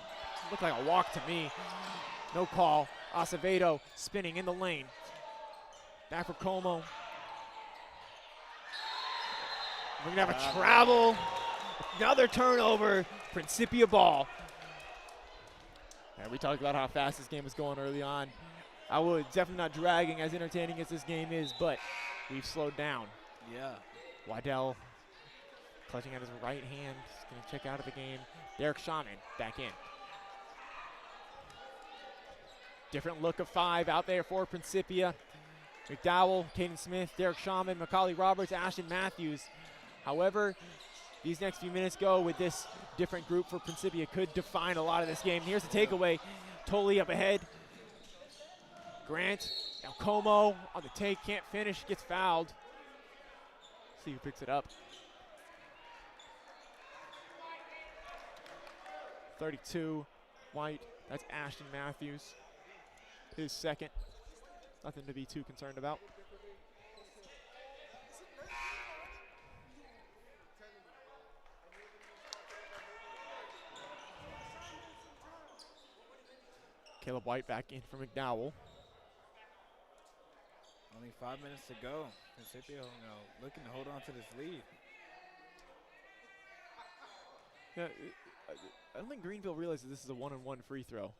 Looked like a walk to me. No call. Acevedo spinning in the lane. Back for Como. We're going to have a travel. Another turnover. Principia ball. And we talked about how fast this game was going early on. I would definitely not dragging as entertaining as this game is, but we've slowed down. Yeah. Waddell clutching at his right hand. He's going to check out of the game. Derek Shaman back in. Different look of 5 out there for Principia. McDowell, Caden Smith, Derek Shaman, Macaulay Roberts, Ashton Matthews. However, these next few minutes go with this different group for Principia could define a lot of this game. Here's the takeaway. Tolley up ahead. Grant, now Como on the take, can't finish, gets fouled. See who picks it up. 32, White, that's Ashton Matthews. His second, nothing to be too concerned about. Caleb White back in for McDowell. Only 5 minutes to go. Principia, looking to hold on to this lead. Yeah, I don't think Greenville realizes this is a one-on-one free throw.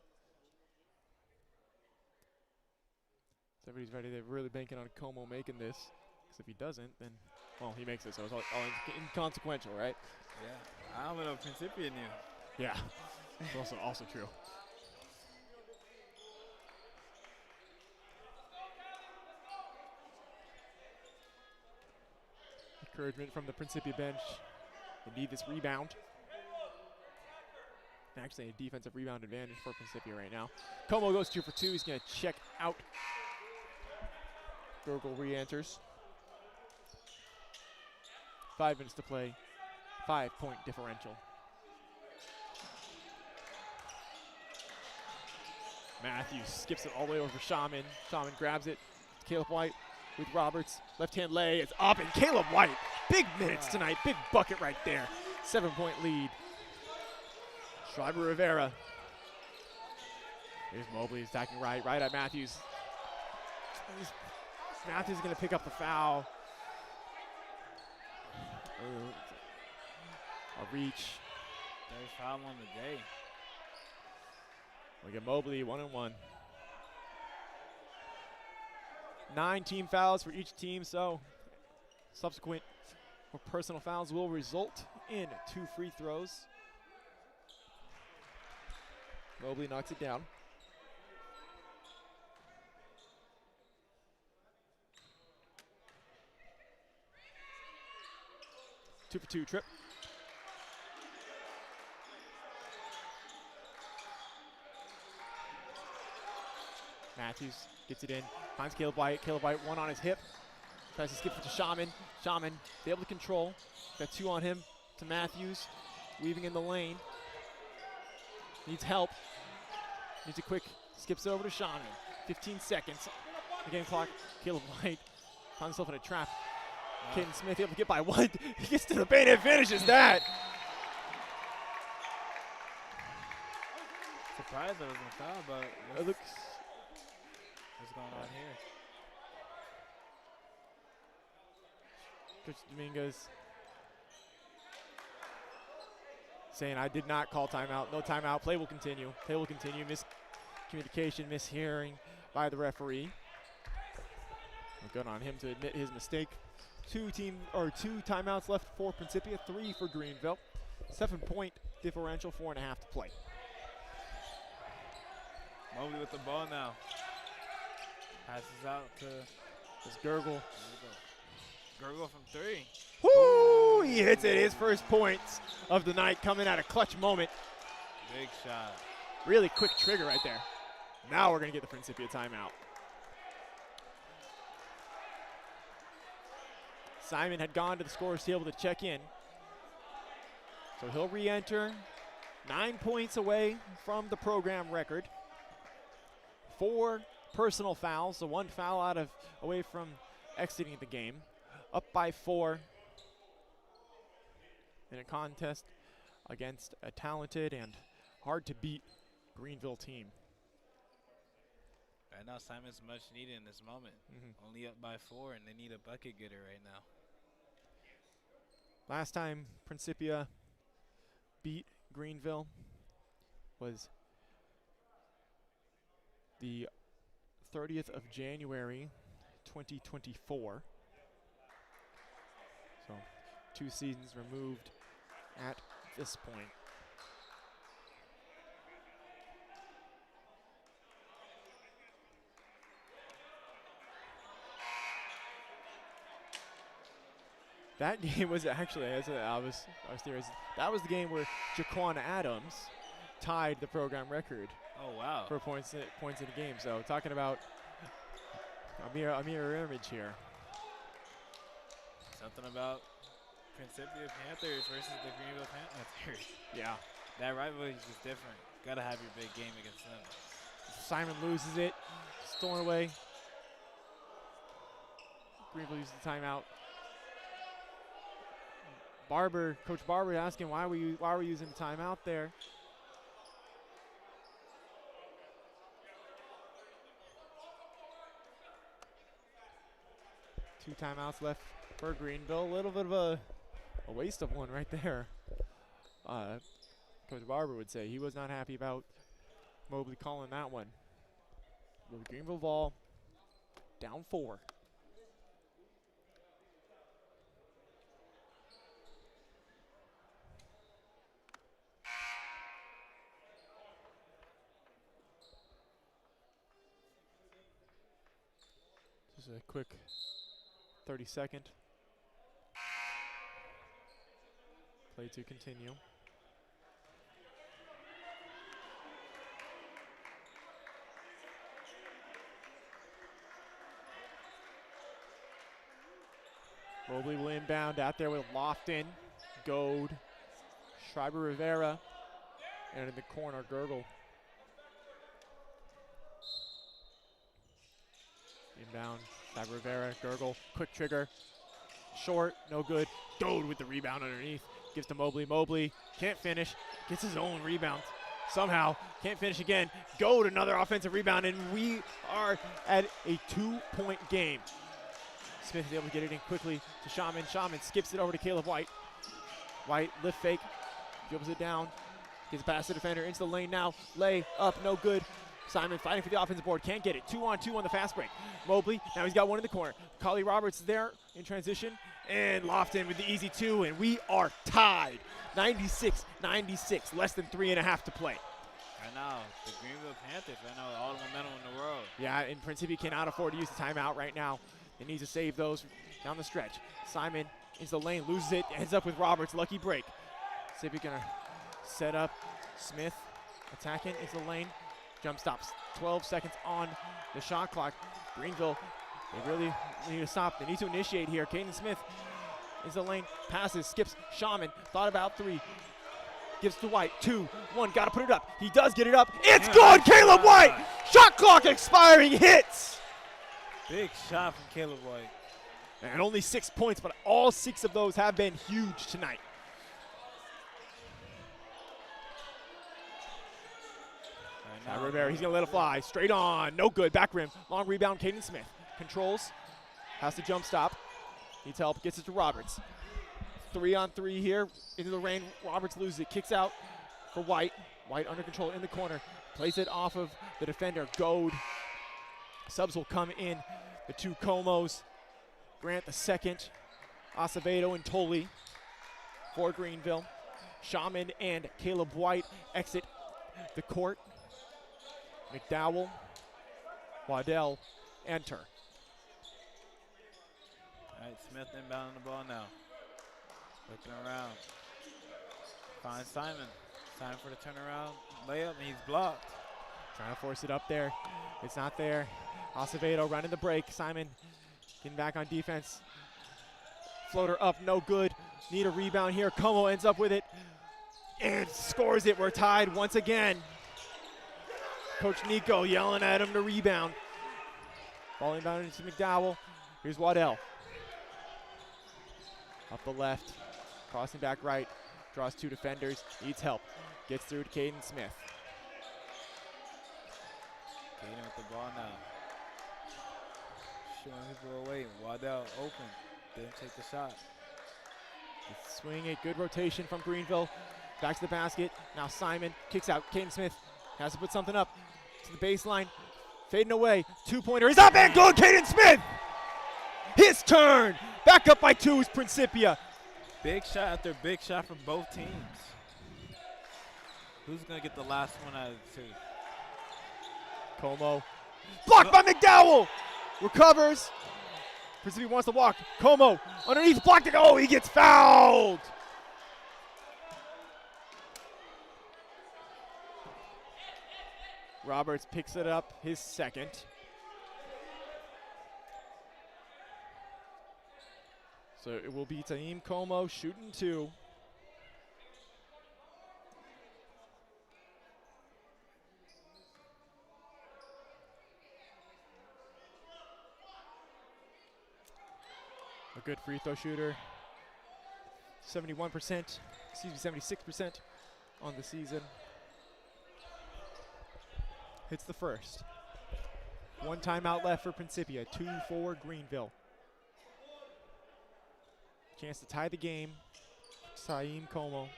So everybody's ready. They're really banking on Como making this. Because if he doesn't, then, well, he makes it, so it's all inconsequential, right? Yeah. I don't know if Principia knew. Yeah. It's also true. Encouragement from the Principia bench. They need this rebound. Actually, a defensive rebound advantage for Principia right now. Como goes 2 for 2. He's going to check out. Gurgle re-enters. 5 minutes to play. 5-point differential. Matthews skips it all the way over for Shaman. Shaman grabs it. Caleb White with Roberts. Left-hand lay. It's up, and Caleb White. Big minutes tonight. Big bucket right there. 7-point lead. Schreiber Rivera. Here's Mobley attacking right at Matthews. Matthews is going to pick up the foul. A reach. There's foul on the day. Look at Mobley, 1-on-1. 9 team fouls for each team, so subsequent or personal fouls will result in 2 free throws. Mobley knocks it down. Two for 2 trip. Matthews gets it in, finds Caleb White. Caleb White, 1 on his hip. Tries to skip it to Shaman. Shaman, able to control. Got 2 on him to Matthews. Weaving in the lane. Needs help. Needs a quick, skips over to Shaman. 15 seconds. The game clock. Caleb White finds himself in a trap. Caden Smith able to get by 1. He gets to the paint and finishes that. Surprised there was a foul, but It looks. what's going on here? Coach Dominguez saying, I did not call timeout. No timeout. Play will continue. Play will continue. Miscommunication, mishearing by the referee. Good on him to admit his mistake. 2 timeouts left for Principia, 3 for Greenville. 7-point differential, 4.5 to play. Mobley with the ball now. Passes out to It's Gurgle. Gurgle from 3. Woo! He hits it. His first points of the night coming at a clutch moment. Big shot. Really quick trigger right there. Now we're going to get the Principia timeout. Simon had gone to the scorer's table to check in. So he'll re-enter. 9 points away from the program record. 4 personal fouls, so 1 foul away from exiting the game. Up by 4 in a contest against a talented and hard to beat Greenville team. Right now, Simon's much needed in this moment. Only up by 4, and they need a bucket getter right now. Last time Principia beat Greenville was the 30th of January, 2024. So 2 seasons removed at this point. That game was actually, I was serious. That was the game where Jaquan Adams tied the program record. Oh, wow. For points in a game. So talking about a mirror image here. Something about Principia Panthers versus the Greenville Panthers. Yeah. That rivalry is just different. Gotta have your big game against them. Simon loses it. Stolen away. Greenville uses the timeout. Coach Barber asking why were you using the timeout there? Two timeouts left for Greenville. A little bit of a waste of one right there. Coach Barber would say he was not happy about Mobley calling that one. With Greenville ball down 4. Just a quick 30-second play to continue. Mobley will inbound out there with Lofton, Goad, Schreiber Rivera, and in the corner, Gergel. Inbound, Schreiber Rivera, Gergel, quick trigger, short, no good. Goad with the rebound underneath, gives to Mobley. Mobley can't finish, gets his own rebound. Somehow, can't finish again. Goad, another offensive rebound, and we are at a 2-point game. Smith is able to get it in quickly to Shaman. Shaman skips it over to Caleb White. White, lift fake, dribbles it down, gets past the defender, into the lane now. Lay up, no good. Simon fighting for the offensive board, can't get it. 2-on-2 on the fast break. Mobley, now he's got one in the corner. Collie Roberts there in transition, and Lofton with the easy 2, and we are tied. 96-96, less than 3.5 to play. Right now, the Greenville Panthers, right now, all the momentum in the world. Yeah, and Principia cannot afford to use the timeout right now. They need to save those down the stretch. Simon into the lane, loses it, ends up with Roberts, lucky break. Principia gonna set up Smith, attacking into the lane, jump stops. 12 seconds on the shot clock. Greenville, they really need to stop. They need to initiate here. Caden Smith into the lane, passes, skips, Shaman, thought about 3. Gives to White, 2, 1, gotta put it up. He does get it up, it's good, Caleb White! Shot clock expiring, hits! Big shot from Caleb White. And only 6 points, but all 6 of those have been huge tonight. Right now, Rivera, he's gonna let it fly, straight on, no good, back rim, long rebound, Caden Smith. Controls, has to jump stop, needs help, gets it to Roberts. 3-on-3 here, into the rain, Roberts loses it, kicks out for White. White under control in the corner, plays it off of the defender, Goad. Subs will come in, the 2 Comos, Grant the second, Acevedo and Tolley for Greenville. Shaman and Caleb White exit the court. McDowell, Waddell enter. All right, Smith inbounding the ball now. Looking around. Finds Simon. Time for the turnaround layup, and he's blocked. Trying to force it up there. It's not there. Acevedo running the break. Simon getting back on defense. Floater up, no good. Need a rebound here. Como ends up with it and scores it. We're tied once again. Coach Nico yelling at him to rebound. Ball inbounded into McDowell. Here's Waddell. Up the left, crossing back right. Draws 2 defenders, needs help. Gets through to Caden Smith. Caden with the ball now. Showing people away. Waddell open. Didn't take the shot. Swing a good rotation from Greenville. Back to the basket. Now Simon kicks out. Caden Smith has to put something up to the baseline. Fading away. Two-pointer is up and good. Caden Smith. His turn. Back up by 2 is Principia. Big shot after big shot from both teams. Who's going to get the last one out of the 2? Como. Blocked by McDowell. Recovers. Principia wants to walk. Como underneath. Blocked it. Oh, he gets fouled. Roberts picks it up, his second. So it will be Taim Como shooting 2. A good free throw shooter. 76% on the season. Hits the first. 1 timeout left for Principia. 2 for Greenville. Chance to tie the game. Taim Como.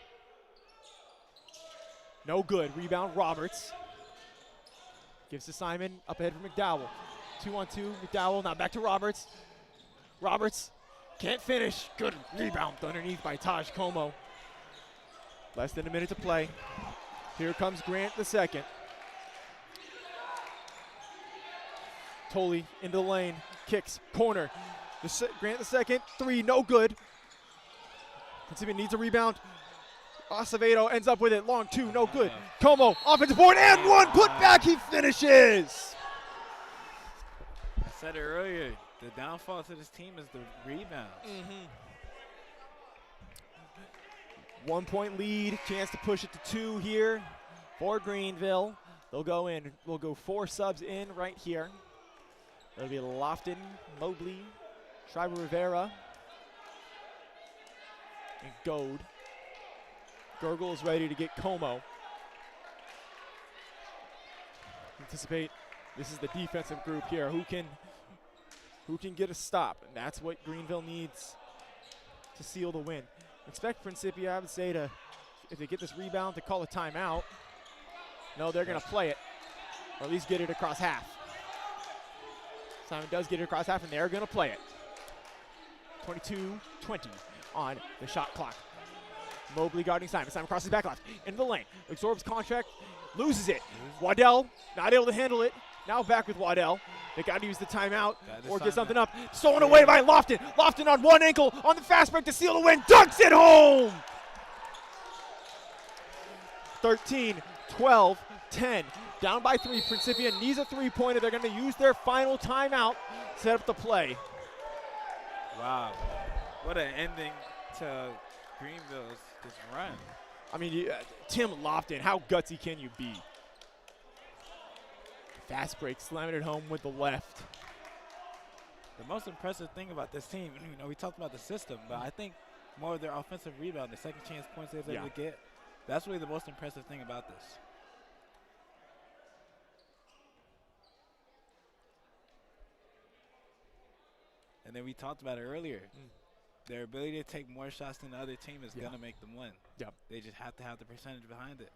No good. Rebound Roberts. Gives to Simon. Up ahead for McDowell. 2-on-2. McDowell now back to Roberts. Roberts can't finish. Good rebound underneath by Taj Como. Less than a minute to play. Here comes Grant the second. Tolley into the lane. Kicks. Corner. Grant the second. 3. No good. Principia needs a rebound. Acevedo ends up with it. Long 2. No good. Como. Offensive board and 1. Put back. He finishes. I said it earlier. The downfall to this team is the rebounds. 1 point lead. Chance to push it to 2 here for Greenville. They'll go in. We'll go 4 subs in right here. It'll be Lofton, Mobley, Schreiber Rivera, and Goad. Gurgle is ready to get Como. Anticipate this is the defensive group here. Who can get a stop? And that's what Greenville needs to seal the win. Expect Principia, I would say, to, if they get this rebound, to call a timeout. No, they're going to play it, or at least get it across half. Simon does get it across half, and they're going to play it. 22-20 on the shot clock. Mobley guarding Simon. Simon crosses back left into the lane. Absorbs contract, loses it. Waddell not able to handle it. Now back with Waddell. They got to use the timeout or get something up. Stolen away by Lofton. Lofton on one ankle on the fast break to seal the win. Dunks it home. 13, 12, 10. Down by 3. Principia needs a 3-pointer. They're going to use their final timeout. Set up the play. Wow. What an ending to Greenville's this run. I mean, Tim Lofton, how gutsy can you be? Fast break, slamming it home with the left. The most impressive thing about this team, you know, we talked about the system, but I think more of their offensive rebound, the second chance points they were able to get, that's really the most impressive thing about this. And then we talked about it earlier. Their ability to take more shots than the other team is going to make them win. Yep. They just have to have the percentage behind it.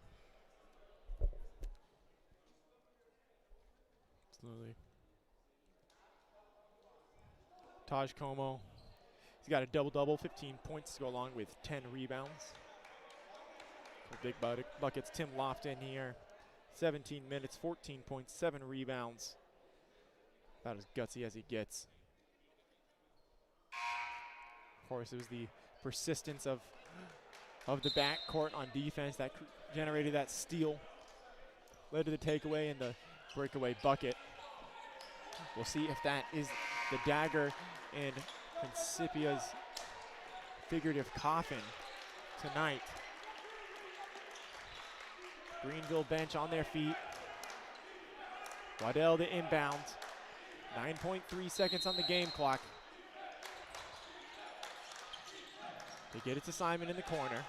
Absolutely. Taj Como, he's got a double-double, 15 points to go along with 10 rebounds. So big buckets. Tim Lofton here, 17 minutes, 14 points, 7 rebounds. About as gutsy as he gets. Of course, it was the persistence of the backcourt on defense that generated that steal. Led to the takeaway and the breakaway bucket. We'll see if that is the dagger in Principia's figurative coffin tonight. Greenville bench on their feet. Waddell the inbound. 9.3 seconds on the game clock. They get it to Simon in the corner.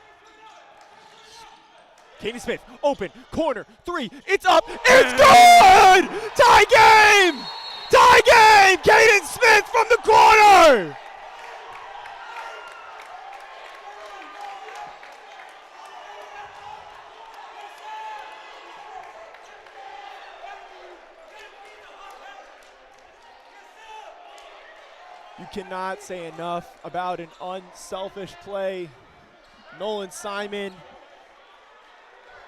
Caden Smith, open, corner, 3, it's up, it's good! Tie game! Tie game! Caden Smith from the corner! You cannot say enough about an unselfish play. Nolan Simon,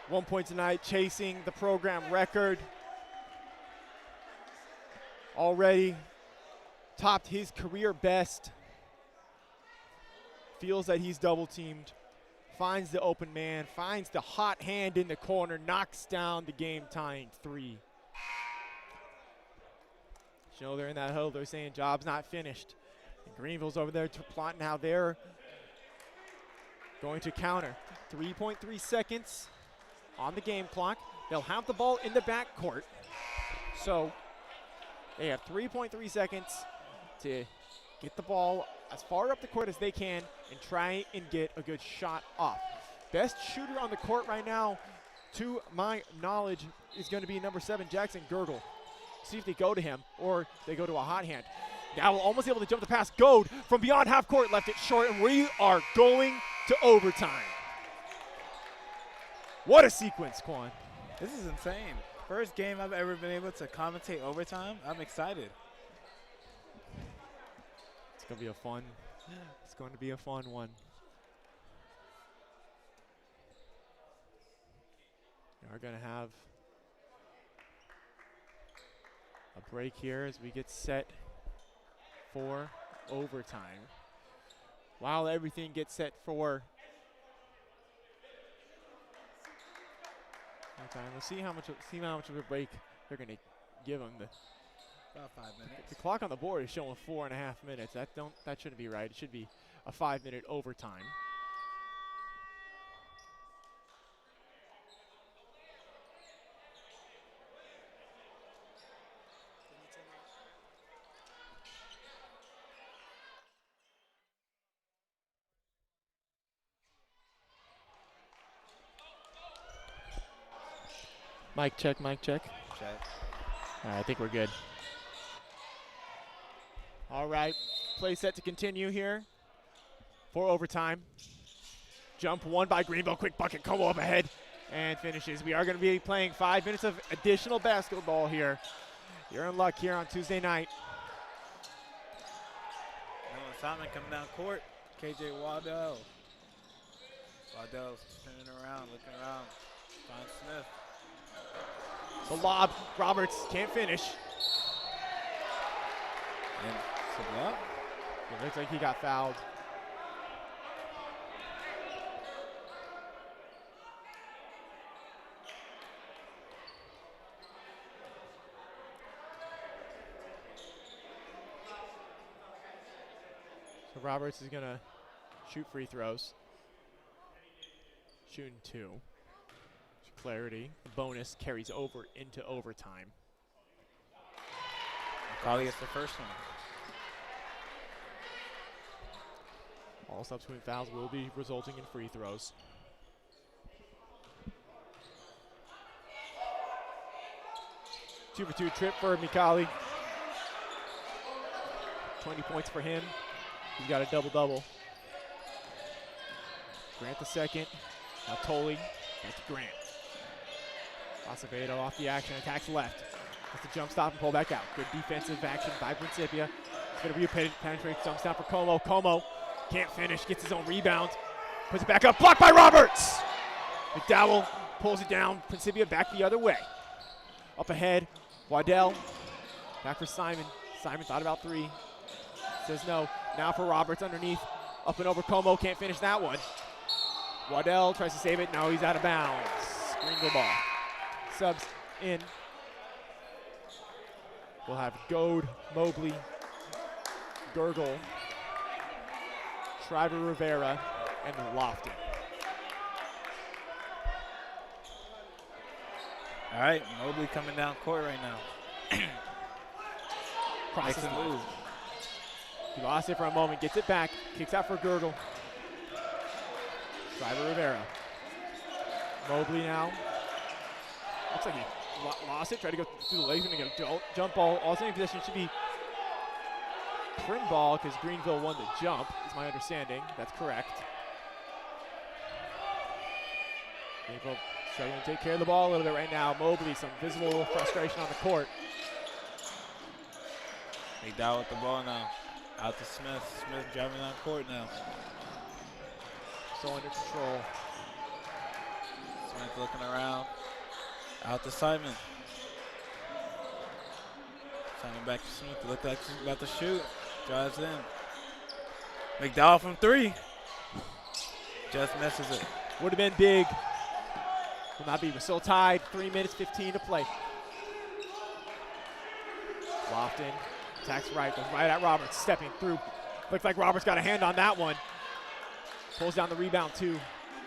1 point tonight, chasing the program record. Already topped his career best. Feels that he's double teamed. Finds the open man, finds the hot hand in the corner, knocks down the game-tying three. You know, they're in that huddle, they're saying job's not finished. And Greenville's over there plotting how they're going to counter. 3.3 seconds on the game clock. They'll have the ball in the backcourt. So they have 3.3 seconds to get the ball as far up the court as they can and try and get a good shot off. Best shooter on the court right now, to my knowledge, is going to be number 7, Jackson Gergel. See if they go to him or they go to a hot hand. Now almost able to jump the pass. Goad from beyond half court, left it short, and we are going to overtime. What a sequence, Quan. This is insane. First game I've ever been able to commentate overtime. I'm excited. It's going to be a fun, it's going to be a fun one. We are going to have a break here as we get set for overtime. While everything gets set for overtime, we'll see how much of a break they're going to give them. About 5 minutes. The clock on the board is showing 4.5 minutes. That shouldn't be right. It should be a 5-minute overtime. Mic check, mic check. Check. All right, I think we're good. All right, play set to continue here for overtime. Jump one by Greenville, quick bucket, Como up ahead and finishes. We are going to be playing 5 minutes of additional basketball here. You're in luck here on Tuesday night. Nolan Simon coming down court. KJ Waddell. Waddell's spinning around, looking around. Finds Smith. The lob, Roberts can't finish. And it's a block. It looks like he got fouled. So Roberts is gonna shoot free throws. Shooting 2. Clarity. The bonus carries over into overtime. Probably gets the first one. All subsequent fouls will be resulting in free throws. Two for 2 trip for Mikali. 20 points for him. He's got a double-double. Grant the second. Now Tolley. Back to Grant. Acevedo off the action, attacks left. That's the jump stop and pull back out. Good defensive action by Principia. It's going to be a penetrate jump stop for Como. Como can't finish, gets his own rebound. Puts it back up, blocked by Roberts! McDowell pulls it down, Principia back the other way. Up ahead, Waddell. Back for Simon. Simon thought about 3. Says no. Now for Roberts underneath. Up and over Como, can't finish that one. Waddell tries to save it, now he's out of bounds. Greenville ball. Subs in. We'll have Goad, Mobley, Gergel, Shriver Rivera, and Lofton. All right, Mobley coming down court right now. Crosses Makes a move. He lost it for a moment, gets it back, kicks out for Gergel. Shriver Rivera. Mobley now. Looks like he lost it, tried to go through the legs, going to get a jump ball. Alternating possession should be prim ball because Greenville won the jump, is my understanding. That's correct. Greenville struggling to take care of the ball a little bit right now. Mobley, some visible frustration on the court. McDowell with the ball now. Out to Smith. Smith driving on court now. Still under control. Smith looking around. Out to Simon. Simon back to Smith. It looked like he's about to shoot. Drives in. McDowell from 3. Just misses it. Would have been big. Will not be. We're still tied. 3 minutes, 15 to play. Lofton attacks right. Goes right at Roberts. Stepping through. Looks like Roberts got a hand on that one. Pulls down the rebound too.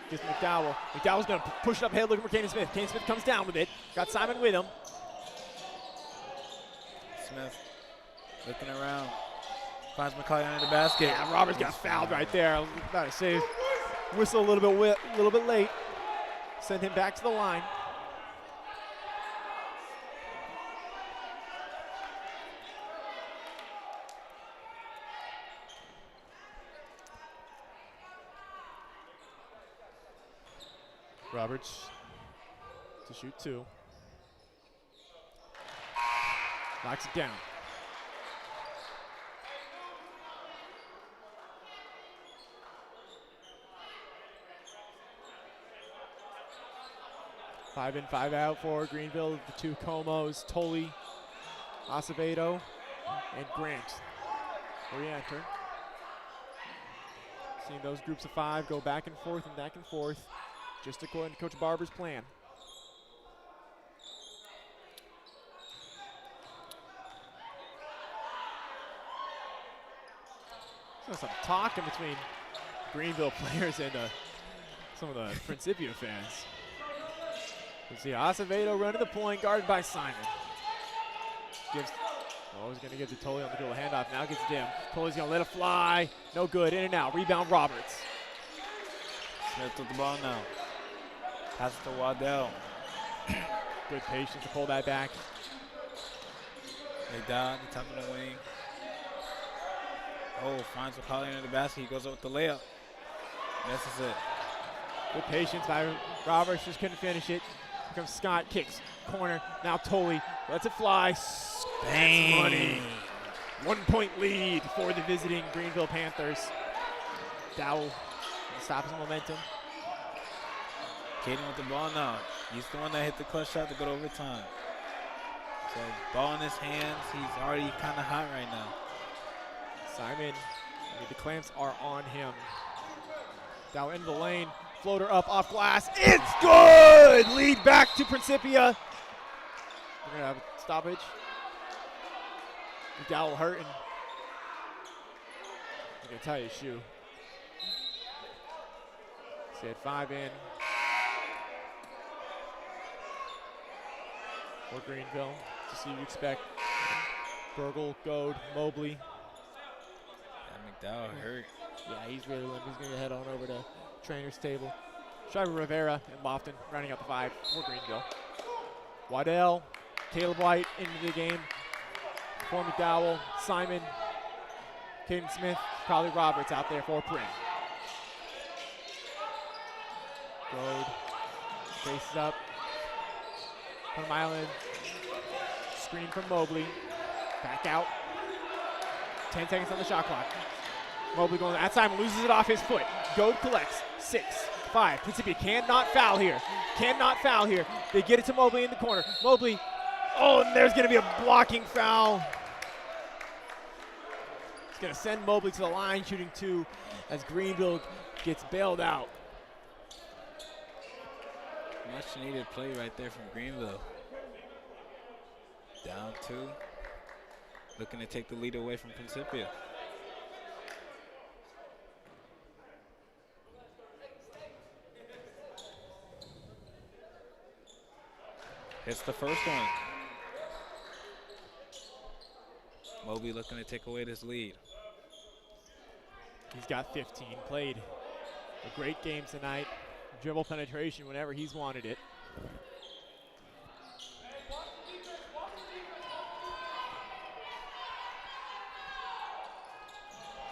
Gives McDowell. McDowell's going to push it up ahead looking for Caden Smith. Caden Smith comes down with it. Got Simon with him. Smith looking around. Finds McCauley under the basket. Yeah, Roberts got fouled right there. I was about to say, whistle a little bit late. Send him back to the line. Roberts to shoot 2. Knocks it down. Five in, 5 out for Greenville. The 2 Comos, Tolley, Acevedo, and Grant re-enter. Seeing those groups of 5 go back and forth, just according to Coach Barber's plan. There's some talking between Greenville players and some of the Principia fans. We see Acevedo run to the point, guarded by Simon. He's going to give to Tolley on the dribble handoff. Now gets Dim. Tolley's going to let it fly. No good. In and out. Rebound Roberts. Smith with the ball now. Pass it to Waddell. Good patience to pull that back. McDowell at the top of the wing. Oh, finds McCauley under the basket. He goes up with the layup. Misses it. Good patience by Roberts. Just couldn't finish it. Here comes Scott. Kicks. Corner. Now Tolley lets it fly. Bang. Money. 1 point lead for the visiting Greenville Panthers. Dowell stop his momentum. Caden with the ball now. He's the one that hit the clutch shot to go to overtime. So ball in his hands. He's already kind of hot right now. Simon, the clamps are on him. Dowell into the lane. Floater up off glass. It's good! Lead back to Principia. We're going to have a stoppage. McDowell hurting. I'm going to tie his shoe. So he had 5 in for Greenville. Just so you expect Burgle, Goad, Mobley. Yeah, McDowell hurt. Yeah, he's really limp. He's going to head on over to trainer's table. Shriver Rivera and Lofton rounding out the 5 for Greenville. Waddell, Caleb White into the game for McDowell. Simon, Caden Smith, probably Roberts out there for Prim. Goad faces up from Island. Screen from Mobley. Back out. 10 seconds on the shot clock. Mobley going at Simon, loses it off his foot. Goad collects. 6, 5. Principia cannot foul here. Cannot foul here. They get it to Mobley in the corner. Mobley. Oh, and there's going to be a blocking foul. It's going to send Mobley to the line, shooting 2 as Greenville gets bailed out. Much needed play right there from Greenville. Down 2. Looking to take the lead away from Principia. Hits the first one. Mobley looking to take away this lead. He's got 15. Played a great game tonight. Dribble penetration whenever he's wanted it.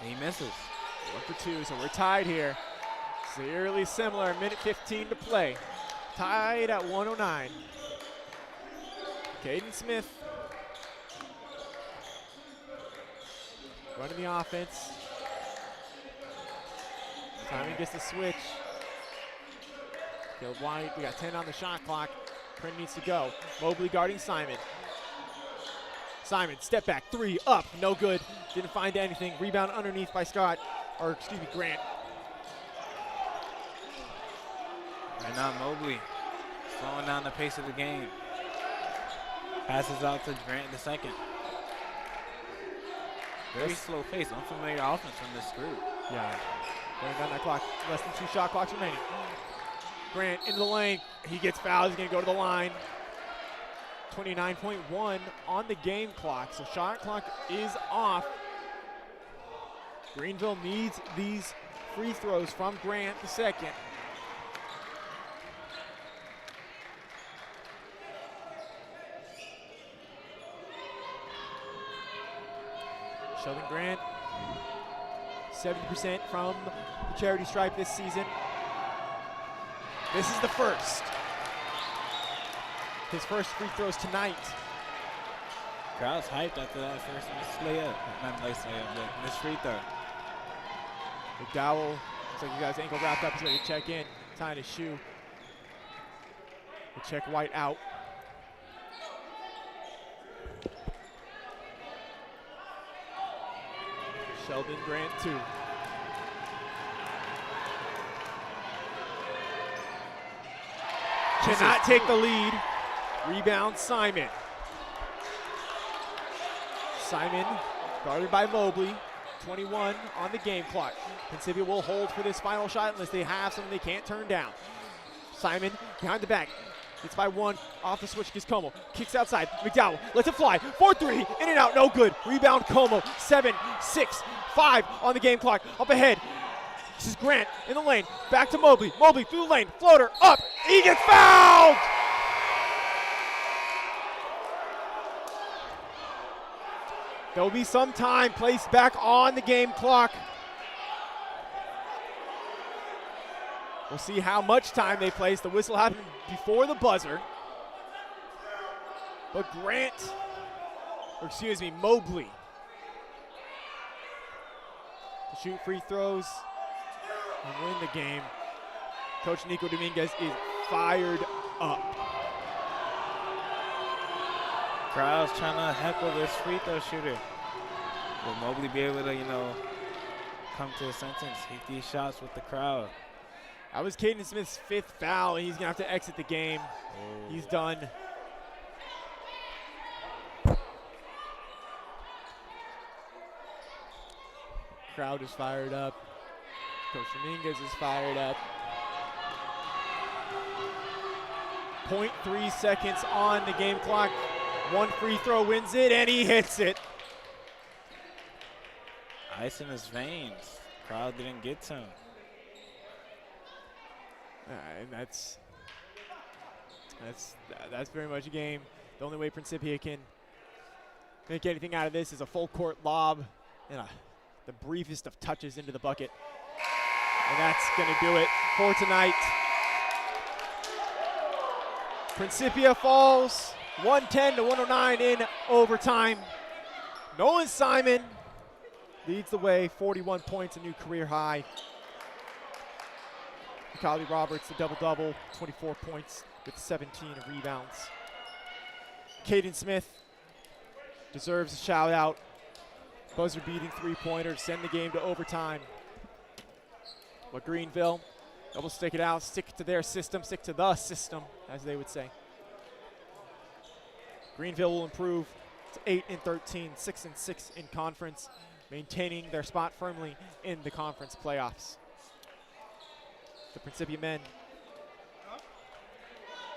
And he misses. 1 for 2, so we're tied here. Eerily similar, minute 15 to play. Tied at 109. Caden Smith. running the offense. Simon gets the switch. Caleb White, we got 10 on the shot clock. Prin needs to go. Mobley guarding Simon. Simon, step back, 3, up, no good. Didn't find anything. Rebound underneath by Grant. Right now, Mobley slowing down the pace of the game. Passes out to Grant the second. Very slow pace, unfamiliar offense from this group. Yeah, going down that clock. Less than 2 shot clocks remaining. Grant into the lane. He gets fouled. He's going to go to the line. 29.1 on the game clock, so shot clock is off. Greenville needs these free throws from Grant the second. Sheldon Grant, 70% from the charity stripe this season. This is the first. His first free throws tonight. Crowd's hyped after that first missed layup. Not nice layup, but missed free throw. McDowell, looks like he got his ankle wrapped up. He's ready to check in, tying his shoe. We'll check White out. Sheldon Grant, 2. Cannot take the lead. Rebound, Simon. Simon guarded by Mobley. 21 on the game clock. Principia will hold for this final shot unless they have something they can't turn down. Simon behind the back. It's by 1. Off the switch gets Como. Kicks outside. McDowell lets it fly. 4-3. In and out. No good. Rebound Como. 7, 6, 5 on the game clock. Up ahead. This is Grant in the lane. Back to Mobley. Mobley through the lane. Floater up. He gets fouled. There will be some time placed back on the game clock. We'll see how much time they place. The whistle happened before the buzzer. But Mobley to shoot free throws and win the game. Coach Nico Dominguez is fired up. Crowd's trying to heckle this free throw shooter. Will Mobley be able to, come to a sentence, hit these shots with the crowd? That was Caden Smith's 5th foul, and he's going to have to exit the game. Oh. He's done. Crowd is fired up. Coach Dominguez is fired up. 0.3 seconds on the game clock. 1 free throw wins it, and he hits it. Ice in his veins. Crowd didn't get to him. And that's very much a game. The only way Principia can make anything out of this is a full court lob and the briefest of touches into the bucket. And that's going to do it for tonight. Principia falls 110-109 in overtime. Nolan Simon leads the way, 41 points, a new career high. Kylie Roberts, the double-double, 24 points with 17 rebounds. Caden Smith deserves a shout-out. Buzzer-beating three-pointer to send the game to overtime. But Greenville, double stick it out, stick to their system, stick to the system, as they would say. Greenville will improve to 8-13, 6-6 in conference, maintaining their spot firmly in the conference playoffs. The Principia men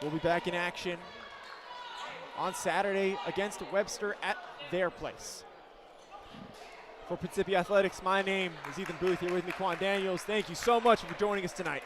will be back in action on Saturday against Webster at their place. For Principia Athletics, my name is Ethan Booth, here with me, Quan Daniels. Thank you so much for joining us tonight.